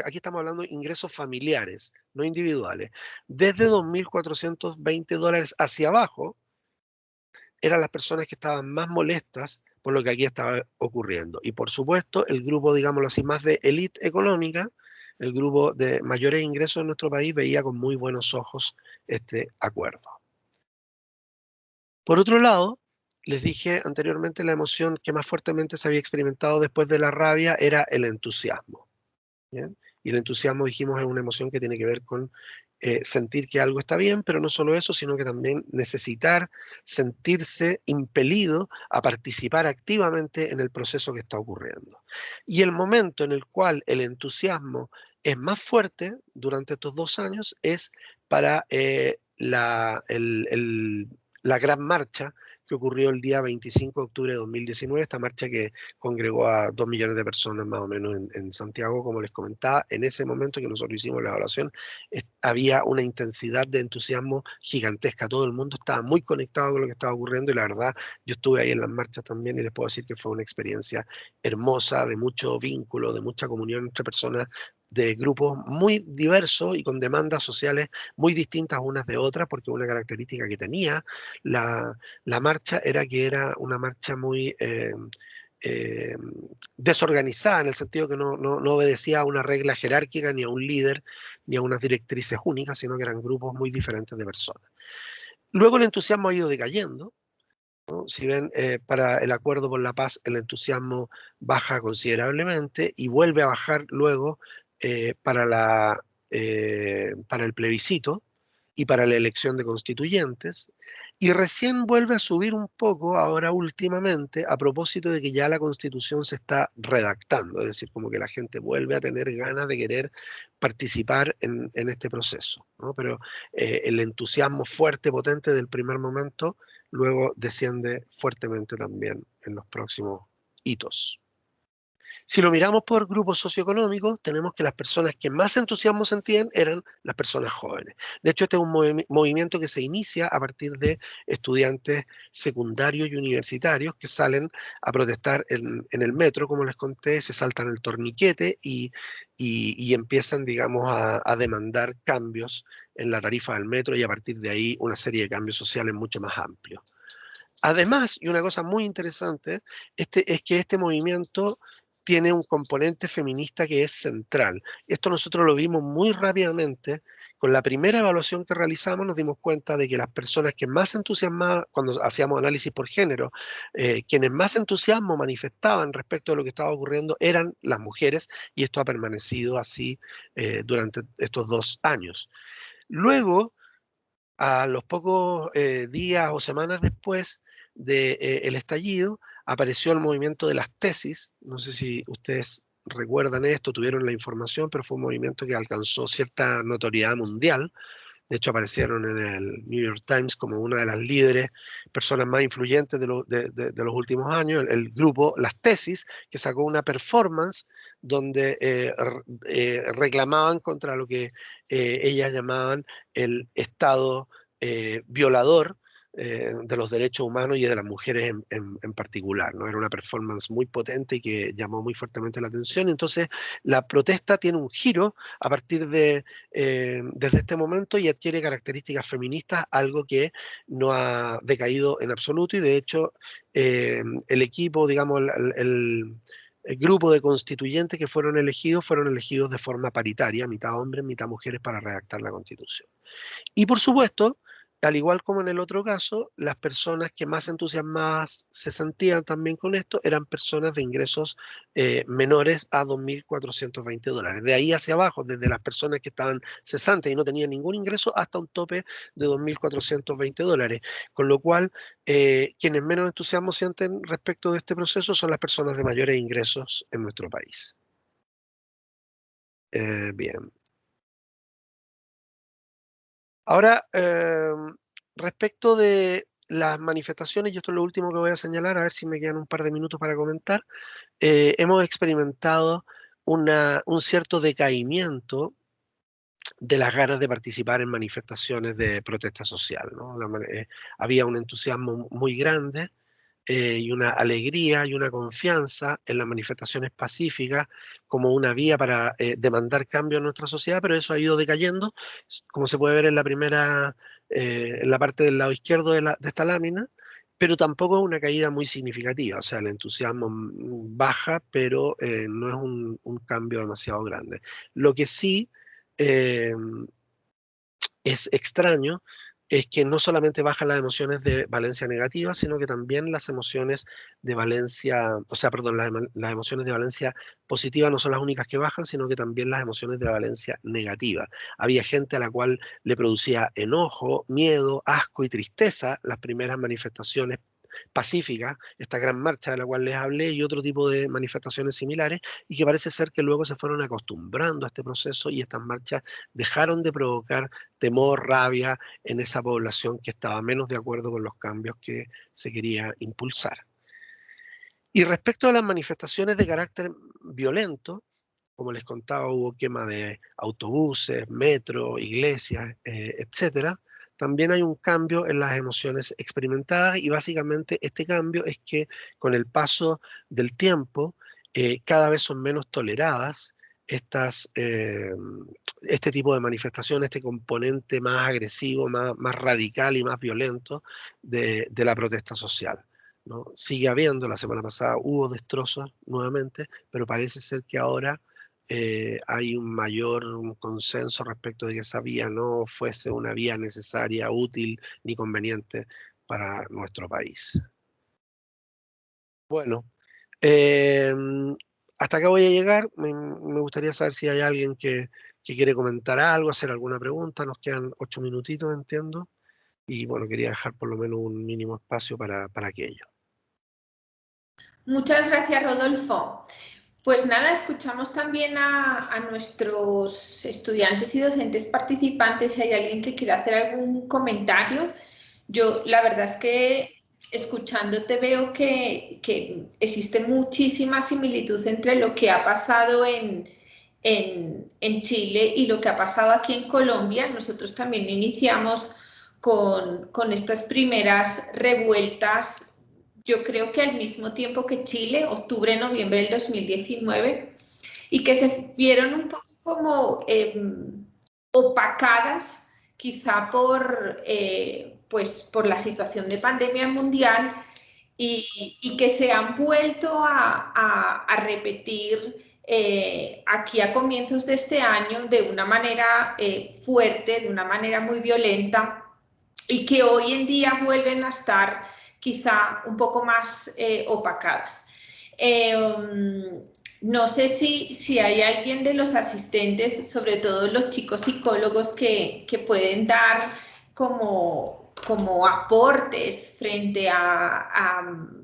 aquí estamos hablando de ingresos familiares, no individuales, desde $2.420 hacia abajo, eran las personas que estaban más molestas por lo que aquí estaba ocurriendo. Y por supuesto, el grupo, digámoslo así, más de élite económica, el grupo de mayores ingresos en nuestro país, veía con muy buenos ojos este acuerdo. Por otro lado, les dije anteriormente, la emoción que más fuertemente se había experimentado después de la rabia era el entusiasmo. ¿Bien? Y el entusiasmo, dijimos, es una emoción que tiene que ver con sentir que algo está bien, pero no solo eso, sino que también necesitar sentirse impelido a participar activamente en el proceso que está ocurriendo. Y el momento en el cual el entusiasmo es más fuerte durante estos 2 años es para la gran marcha que ocurrió el día 25 de octubre de 2019, esta marcha que congregó a 2 millones de personas más o menos en Santiago, como les comentaba. En ese momento que nosotros hicimos la evaluación, había una intensidad de entusiasmo gigantesca. Todo el mundo estaba muy conectado con lo que estaba ocurriendo, y la verdad, yo estuve ahí en las marchas también, y les puedo decir que fue una experiencia hermosa, de mucho vínculo, de mucha comunión entre personas de grupos muy diversos y con demandas sociales muy distintas unas de otras, porque una característica que tenía la marcha era que era una marcha muy eh, desorganizada, en el sentido que no obedecía a una regla jerárquica, ni a un líder, ni a unas directrices únicas, sino que eran grupos muy diferentes de personas. Luego el entusiasmo ha ido decayendo, ¿no? Si ven, para el acuerdo por la paz el entusiasmo baja considerablemente y vuelve a bajar luego para el plebiscito y para la elección de constituyentes, y recién vuelve a subir un poco ahora últimamente a propósito de que ya la Constitución se está redactando, es decir, como que la gente vuelve a tener ganas de querer participar en este proceso, ¿no? Pero el entusiasmo fuerte, potente del primer momento, luego desciende fuertemente también en los próximos hitos. Si lo miramos por grupos socioeconómicos, tenemos que las personas que más entusiasmo sentían eran las personas jóvenes. De hecho, este es un movimiento que se inicia a partir de estudiantes secundarios y universitarios que salen a protestar en el metro, como les conté, se saltan el torniquete y empiezan, digamos, a demandar cambios en la tarifa del metro, y a partir de ahí una serie de cambios sociales mucho más amplios. Además, y una cosa muy interesante, es que este movimiento tiene un componente feminista que es central. Esto nosotros lo vimos muy rápidamente. Con la primera evaluación que realizamos nos dimos cuenta de que las personas que más entusiasmaban, cuando hacíamos análisis por género, quienes más entusiasmo manifestaban respecto a lo que estaba ocurriendo eran las mujeres, y esto ha permanecido así durante estos 2 años. Luego, a los pocos días o semanas después del estallido, apareció el movimiento de las tesis. No sé si ustedes recuerdan esto, tuvieron la información, pero fue un movimiento que alcanzó cierta notoriedad mundial. De hecho, aparecieron en el New York Times como una de las líderes, personas más influyentes de los últimos años, el grupo Las Tesis, que sacó una performance donde reclamaban contra lo que ellas llamaban el Estado violador de los derechos humanos y de las mujeres en particular, ¿no? Era una performance muy potente y que llamó muy fuertemente la atención. Entonces, la protesta tiene un giro a partir desde este momento, y adquiere características feministas, algo que no ha decaído en absoluto, y de hecho el equipo, digamos, el grupo de constituyentes que fueron elegidos de forma paritaria, mitad hombres, mitad mujeres, para redactar la Constitución. Y por supuesto, al igual como en el otro caso, las personas que más entusiasmadas se sentían también con esto eran personas de ingresos menores a $2.420. De ahí hacia abajo, desde las personas que estaban cesantes y no tenían ningún ingreso hasta un tope de $2.420. Con lo cual, quienes menos entusiasmo sienten respecto de este proceso son las personas de mayores ingresos en nuestro país. Bien. Ahora, respecto de las manifestaciones, y esto es lo último que voy a señalar, a ver si me quedan un par de minutos para comentar, hemos experimentado un cierto decaimiento de las ganas de participar en manifestaciones de protesta social, ¿no? Había un entusiasmo muy grande y una alegría y una confianza en las manifestaciones pacíficas como una vía para demandar cambio en nuestra sociedad, pero eso ha ido decayendo, como se puede ver en la primera, en la parte del lado izquierdo de esta lámina, pero tampoco es una caída muy significativa, o sea, el entusiasmo baja, pero no es un cambio demasiado grande. Lo que sí eh, es extraño es que no solamente bajan las emociones de valencia negativa, sino que también las emociones de valencia, o sea, perdón, las emociones de valencia positiva no son las únicas que bajan, sino que también las emociones de valencia negativa. Había gente a la cual le producía enojo, miedo, asco y tristeza las primeras manifestaciones pacífica, esta gran marcha de la cual les hablé y otro tipo de manifestaciones similares, y que parece ser que luego se fueron acostumbrando a este proceso y estas marchas dejaron de provocar temor, rabia en esa población que estaba menos de acuerdo con los cambios que se quería impulsar. Y respecto a las manifestaciones de carácter violento, como les contaba, hubo quema de autobuses, metro, iglesias, etcétera. También hay un cambio en las emociones experimentadas y básicamente este cambio es que con el paso del tiempo cada vez son menos toleradas estas, este tipo de manifestaciones, este componente más agresivo, más radical y más violento de la protesta social, ¿no? Sigue habiendo, la semana pasada hubo destrozos nuevamente, pero parece ser que ahora hay un mayor consenso respecto de que esa vía no fuese una vía necesaria, útil ni conveniente para nuestro país. Bueno, eh, hasta acá voy a llegar. Me gustaría saber si hay alguien que quiere comentar algo, hacer alguna pregunta. Nos quedan 8 minutitos, entiendo. Y bueno, quería dejar por lo menos un mínimo espacio para aquello. Muchas gracias, Rodolfo. Pues nada, escuchamos también a nuestros estudiantes y docentes participantes. Si hay alguien que quiera hacer algún comentario, yo la verdad es que escuchándote veo que existe muchísima similitud entre lo que ha pasado en Chile y lo que ha pasado aquí en Colombia. Nosotros también iniciamos con estas primeras revueltas, yo creo que al mismo tiempo que Chile, octubre, noviembre del 2019, y que se vieron un poco como opacadas quizá pues, por la situación de pandemia mundial y que se han vuelto a repetir aquí a comienzos de este año de una manera fuerte, de una manera muy violenta y que hoy en día vuelven a estar quizá un poco más opacadas. No sé si hay alguien de los asistentes, sobre todo los chicos psicólogos, que pueden dar como aportes frente a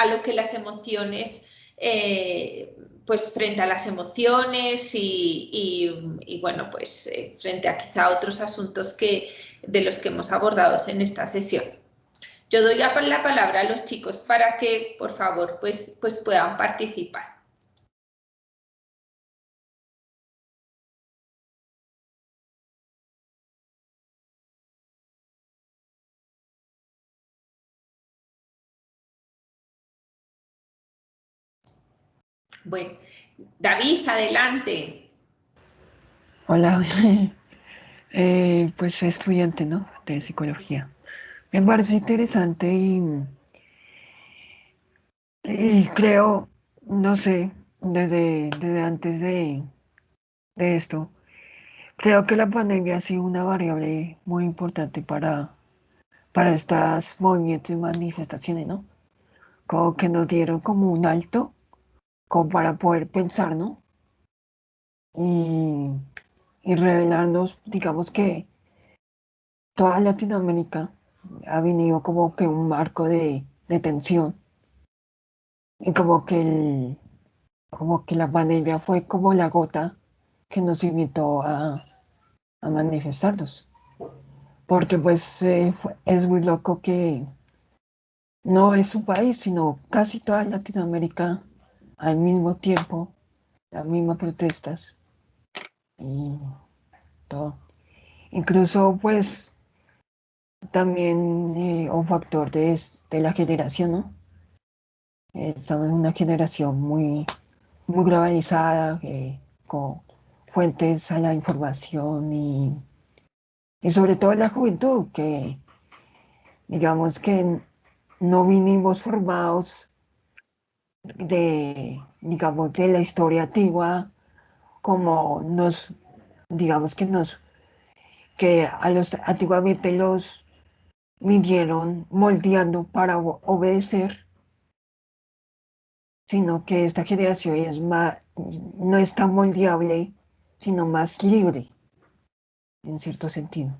lo que las emociones, pues frente a las emociones y bueno, pues frente a quizá otros asuntos de los que hemos abordado en esta sesión. Yo doy la palabra a los chicos para que, por favor, pues puedan participar. Bueno, David, adelante. Hola, pues soy estudiante, ¿no? De psicología. Me parece interesante y creo, no sé, desde antes de esto, creo que la pandemia ha sido una variable muy importante para estos movimientos y manifestaciones, ¿no? Como que nos dieron como un alto, como para poder pensar, ¿no? Y, y revelarnos, digamos que toda Latinoamérica ha venido como que un marco de tensión y como que la pandemia fue como la gota que nos invitó a manifestarnos. Porque pues es muy loco que no es un país, sino casi toda Latinoamérica al mismo tiempo, las mismas protestas y todo. Incluso pues también un factor de la generación, ¿no? Estamos en una generación muy globalizada, con fuentes a la información y sobre todo la juventud, que digamos que no vinimos formados digamos, de la historia antigua, como digamos que antiguamente los vinieron moldeando para obedecer, sino que esta generación no es tan moldeable, sino más libre, en cierto sentido.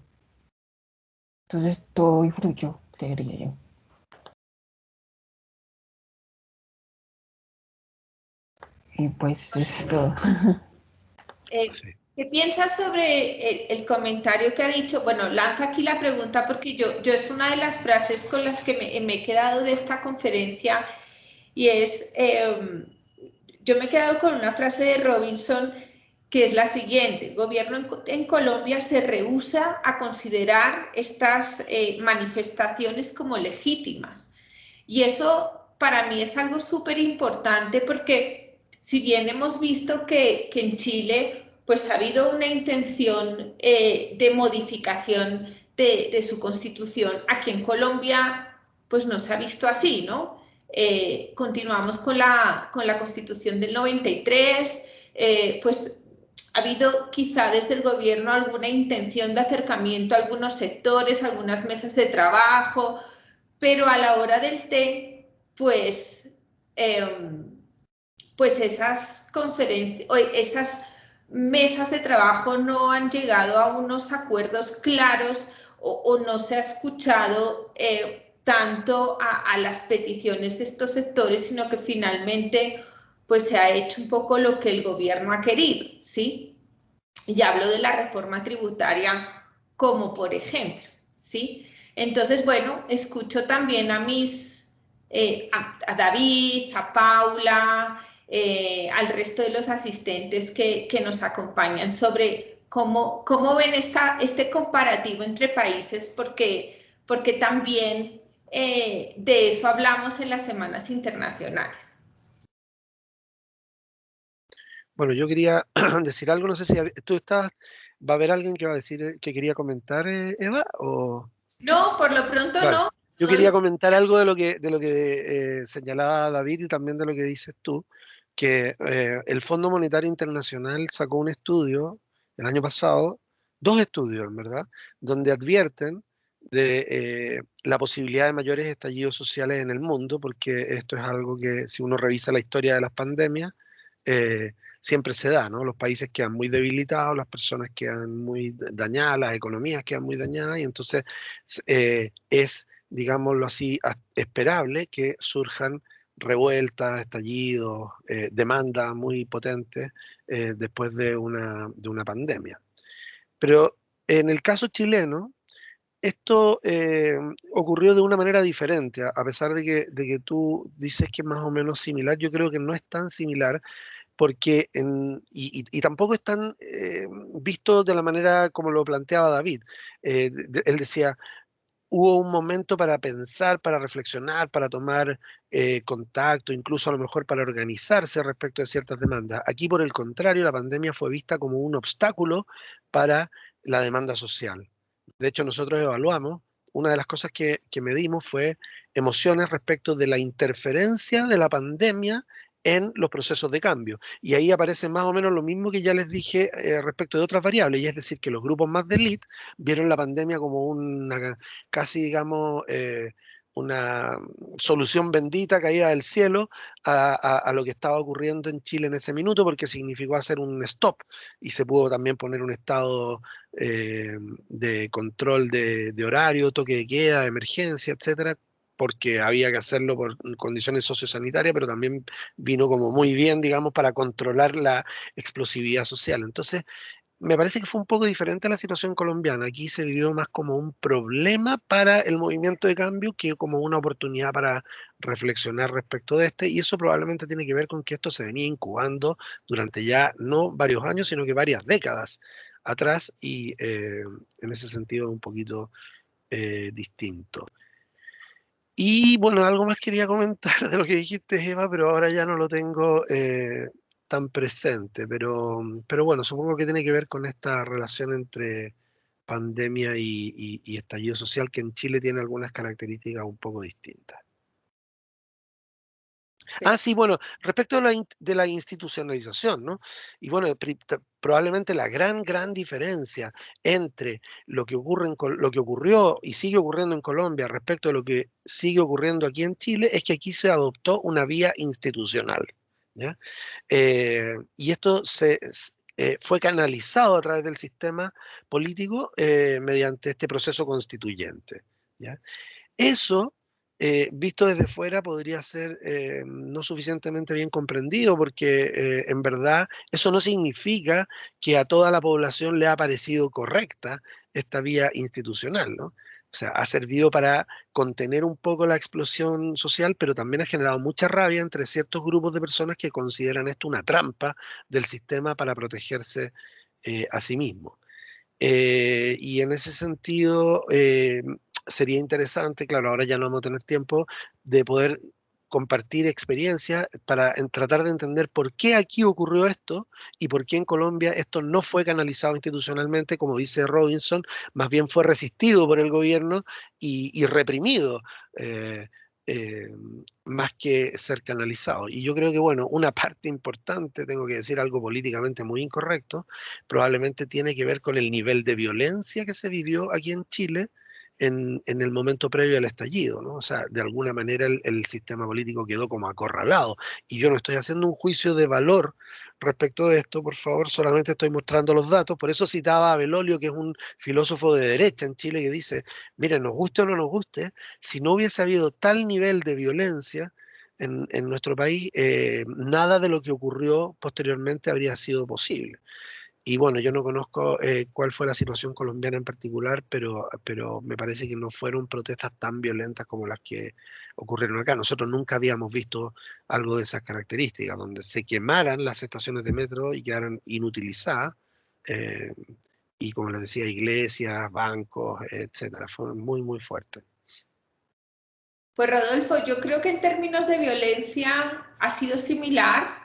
Entonces todo influyó, creería yo. Y pues eso es todo. Sí. ¿Qué piensas sobre el comentario que ha dicho? Bueno, lanza aquí la pregunta porque yo es una de las frases con las que me he quedado de esta conferencia y es, yo me he quedado con una frase de Robinson que es la siguiente: el gobierno en Colombia se rehúsa a considerar estas manifestaciones como legítimas. Y eso para mí es algo súper importante porque si bien hemos visto que en Chile pues ha habido una intención de modificación de su constitución, aquí en Colombia pues no se ha visto así, ¿no? Continuamos con la constitución del 93, pues ha habido quizá desde el gobierno alguna intención de acercamiento a algunos sectores, algunas mesas de trabajo, pero a la hora del té, pues esas conferencias, esas mesas de trabajo no han llegado a unos acuerdos claros o no se ha escuchado tanto a las peticiones de estos sectores, sino que finalmente pues se ha hecho un poco lo que el gobierno ha querido, ¿sí? Y hablo de la reforma tributaria como por ejemplo, ¿sí? Entonces, bueno, escucho también a David, a Paula, al resto de los asistentes que nos acompañan sobre cómo ven este comparativo entre países, porque también de eso hablamos en las semanas internacionales. Bueno, yo quería decir algo, no sé si va a haber alguien que va a decir que quería comentar, Eva, o... No, por lo pronto Vale. no. Yo quería comentar algo de lo que señalaba David y también de lo que dices tú, que el Fondo Monetario Internacional sacó un estudio el año pasado, dos estudios en verdad, donde advierten de la posibilidad de mayores estallidos sociales en el mundo, porque esto es algo que si uno revisa la historia de las pandemias, eh, siempre se da, ¿no? Los países quedan muy debilitados, las personas quedan muy dañadas, las economías quedan muy dañadas y entonces es, digámoslo así, esperable que surjan revueltas, estallidos, demandas muy potentes después de una pandemia. Pero en el caso chileno, esto ocurrió de una manera diferente, a pesar de que tú dices que es más o menos similar, yo creo que no es tan similar porque y tampoco es tan visto de la manera como lo planteaba David. Él decía, hubo un momento para pensar, para reflexionar, para tomar contacto, incluso a lo mejor para organizarse respecto de ciertas demandas. Aquí, por el contrario, la pandemia fue vista como un obstáculo para la demanda social. De hecho, nosotros evaluamos, una de las cosas que medimos fue emociones respecto de la interferencia de la pandemia en los procesos de cambio. Y ahí aparece más o menos lo mismo que ya les dije respecto de otras variables, y es decir, que los grupos más de élite vieron la pandemia como una casi, digamos, una solución bendita caída del cielo a lo que estaba ocurriendo en Chile en ese minuto, porque significó hacer un stop y se pudo también poner un estado de control de horario, toque de queda, emergencia, etcétera, porque había que hacerlo por condiciones sociosanitarias, pero también vino como muy bien, digamos, para controlar la explosividad social. Entonces, me parece que fue un poco diferente a la situación colombiana. Aquí se vivió más como un problema para el movimiento de cambio que como una oportunidad para reflexionar respecto de este, y eso probablemente tiene que ver con que esto se venía incubando durante ya no varios años, sino que varias décadas atrás, y en ese sentido un poquito distinto. Y bueno, algo más quería comentar de lo que dijiste, Eva, pero ahora ya no lo tengo tan presente. Pero bueno, supongo que tiene que ver con esta relación entre pandemia y estallido social, que en Chile tiene algunas características un poco distintas. Ah, sí, bueno, respecto de la institucionalización, ¿no? Y bueno, probablemente la gran diferencia entre lo que lo que ocurrió y sigue ocurriendo en Colombia respecto a lo que sigue ocurriendo aquí en Chile es que aquí se adoptó una vía institucional, ¿ya? Y esto fue canalizado a través del sistema político mediante este proceso constituyente, ¿ya? Eso, visto desde fuera, podría ser no suficientemente bien comprendido, porque en verdad eso no significa que a toda la población le ha parecido correcta esta vía institucional, ¿no? O sea, ha servido para contener un poco la explosión social, pero también ha generado mucha rabia entre ciertos grupos de personas que consideran esto una trampa del sistema para protegerse a sí mismo. Y en ese sentido, sería interesante, claro, ahora ya no vamos a tener tiempo de poder compartir experiencias para tratar de entender por qué aquí ocurrió esto y por qué en Colombia esto no fue canalizado institucionalmente, como dice Robinson, más bien fue resistido por el gobierno y reprimido. eh, eh, Más que ser canalizado. Y yo creo que, bueno, una parte importante, tengo que decir algo políticamente muy incorrecto, probablemente tiene que ver con el nivel de violencia que se vivió aquí en Chile en el momento previo al estallido, ¿no? O sea, de alguna manera el sistema político quedó como acorralado. Y yo no estoy haciendo un juicio de valor respecto de esto, por favor, solamente estoy mostrando los datos. Por eso citaba a Belolio, que es un filósofo de derecha en Chile, que dice, miren, nos guste o no nos guste, si no hubiese habido tal nivel de violencia en nuestro país, nada de lo que ocurrió posteriormente habría sido posible. Y bueno, yo no conozco cuál fue la situación colombiana en particular, pero me parece que no fueron protestas tan violentas como las que ocurrieron acá. Nosotros nunca habíamos visto algo de esas características, donde se quemaran las estaciones de metro y quedaran inutilizadas. eh, y como les decía, iglesias, bancos, etcétera. Fue muy fuerte. Pues Rodolfo, yo creo que en términos de violencia ha sido similar.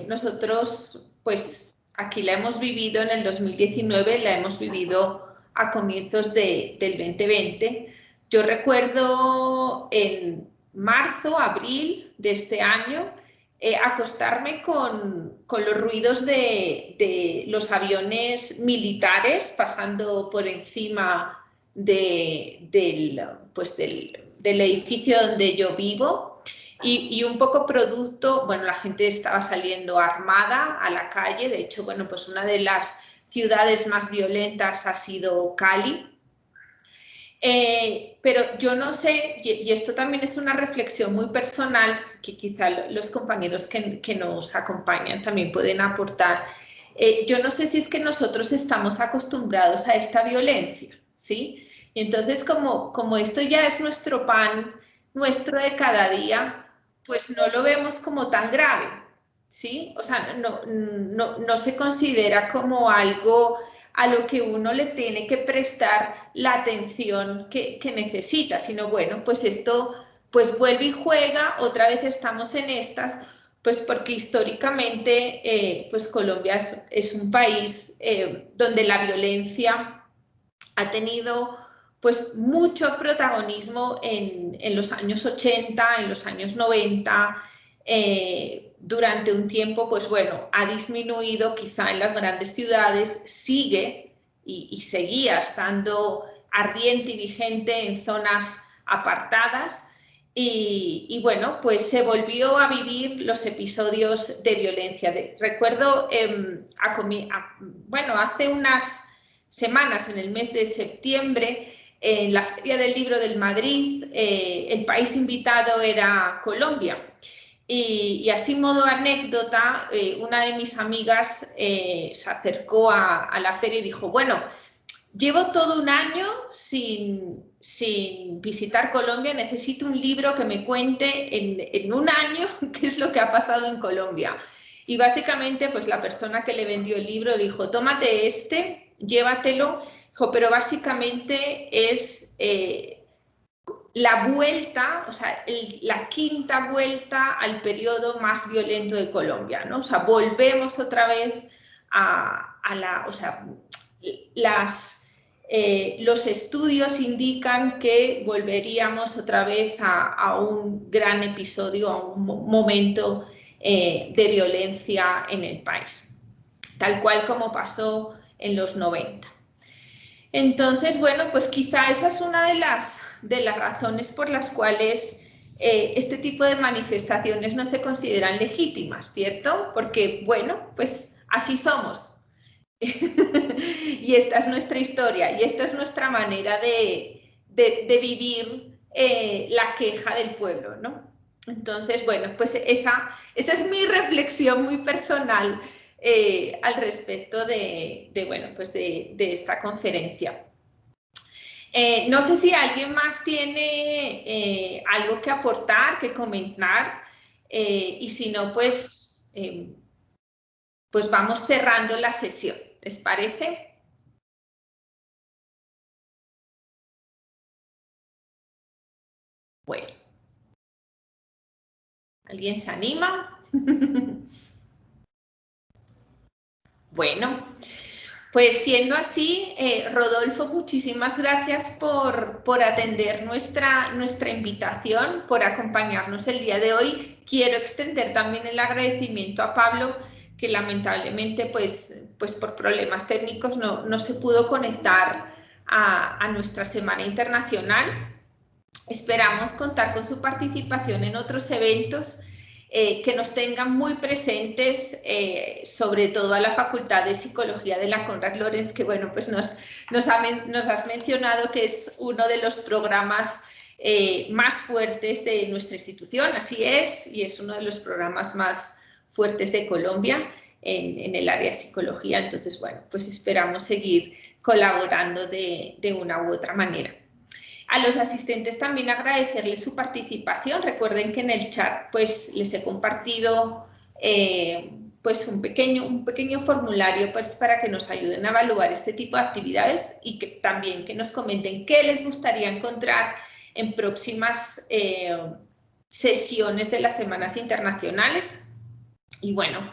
Nosotros, pues aquí la hemos vivido en el 2019, la hemos vivido a comienzos del 2020. Yo recuerdo en marzo, abril de este año, acostarme con los ruidos de los aviones militares pasando por encima del edificio donde yo vivo y un poco producto, bueno, la gente estaba saliendo armada a la calle, de hecho, bueno, pues una de las ciudades más violentas ha sido Cali. Pero yo no sé, y esto también es una reflexión muy personal que quizá los compañeros que nos acompañan también pueden aportar. Yo no sé si es que nosotros estamos acostumbrados a esta violencia, ¿sí? Y entonces como esto ya es nuestro pan, nuestro de cada día, pues no lo vemos como tan grave, ¿sí? O sea, no se considera como algo a lo que uno le tiene que prestar la atención que necesita, sino bueno, pues esto pues vuelve y juega, otra vez estamos en estas, pues porque históricamente pues Colombia es un país donde la violencia ha tenido pues mucho protagonismo en los años 80, en los años 90, durante un tiempo, pues bueno, ha disminuido quizá en las grandes ciudades, sigue y seguía estando ardiente y vigente en zonas apartadas y bueno, pues se volvió a vivir los episodios de violencia. Recuerdo, bueno, hace unas semanas, en el mes de septiembre, en la Feria del Libro del Madrid, el país invitado era Colombia. Y así, modo anécdota, una de mis amigas se acercó a la feria y dijo, bueno, llevo todo un año sin visitar Colombia, necesito un libro que me cuente en un año qué es lo que ha pasado en Colombia. Y básicamente, pues la persona que le vendió el libro dijo, tómate este, llévatelo, dijo, pero básicamente es la vuelta, o sea, la quinta vuelta al periodo más violento de Colombia, ¿no? O sea, volvemos otra vez a la, o sea, los estudios indican que volveríamos otra vez a un gran episodio, a un momento de violencia en el país, tal cual como pasó en los 90. Entonces, bueno, pues quizá esa es una de las razones por las cuales este tipo de manifestaciones no se consideran legítimas, ¿cierto? Porque, bueno, pues así somos. Y esta es nuestra historia y esta es nuestra manera de vivir la queja del pueblo, ¿no? Entonces, bueno, pues esa es mi reflexión muy personal al respecto bueno, pues de esta conferencia. No sé si alguien más tiene algo que aportar, que comentar, y si no, pues vamos cerrando la sesión. ¿Les parece? Bueno. ¿Alguien se anima? Bueno, pues siendo así, Rodolfo, muchísimas gracias por atender nuestra invitación, por acompañarnos el día de hoy. Quiero extender también el agradecimiento a Pablo, que lamentablemente pues por problemas técnicos no se pudo conectar a nuestra Semana Internacional. Esperamos contar con su participación en otros eventos que nos tengan muy presentes, sobre todo a la Facultad de Psicología de la Konrad Lorenz, que bueno, pues nos has mencionado que es uno de los programas más fuertes de nuestra institución, así es, y es uno de los programas más fuertes de Colombia en el área de psicología. Entonces, bueno, pues esperamos seguir colaborando de una u otra manera. A los asistentes también agradecerles su participación. Recuerden que en el chat pues les he compartido pues un pequeño formulario pues para que nos ayuden a evaluar este tipo de actividades y que también que nos comenten qué les gustaría encontrar en próximas sesiones de las Semanas Internacionales. Y bueno,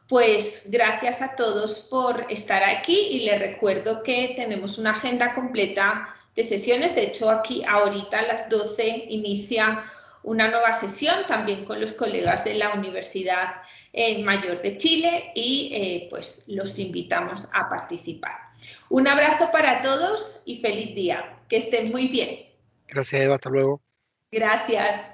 pues gracias a todos por estar aquí y les recuerdo que tenemos una agenda completa de sesiones. De hecho, aquí ahorita a las 12 inicia una nueva sesión también con los colegas de la Universidad Mayor de Chile y pues los invitamos a participar. Un abrazo para todos y feliz día. Que estén muy bien. Gracias, Eva. Hasta luego. Gracias.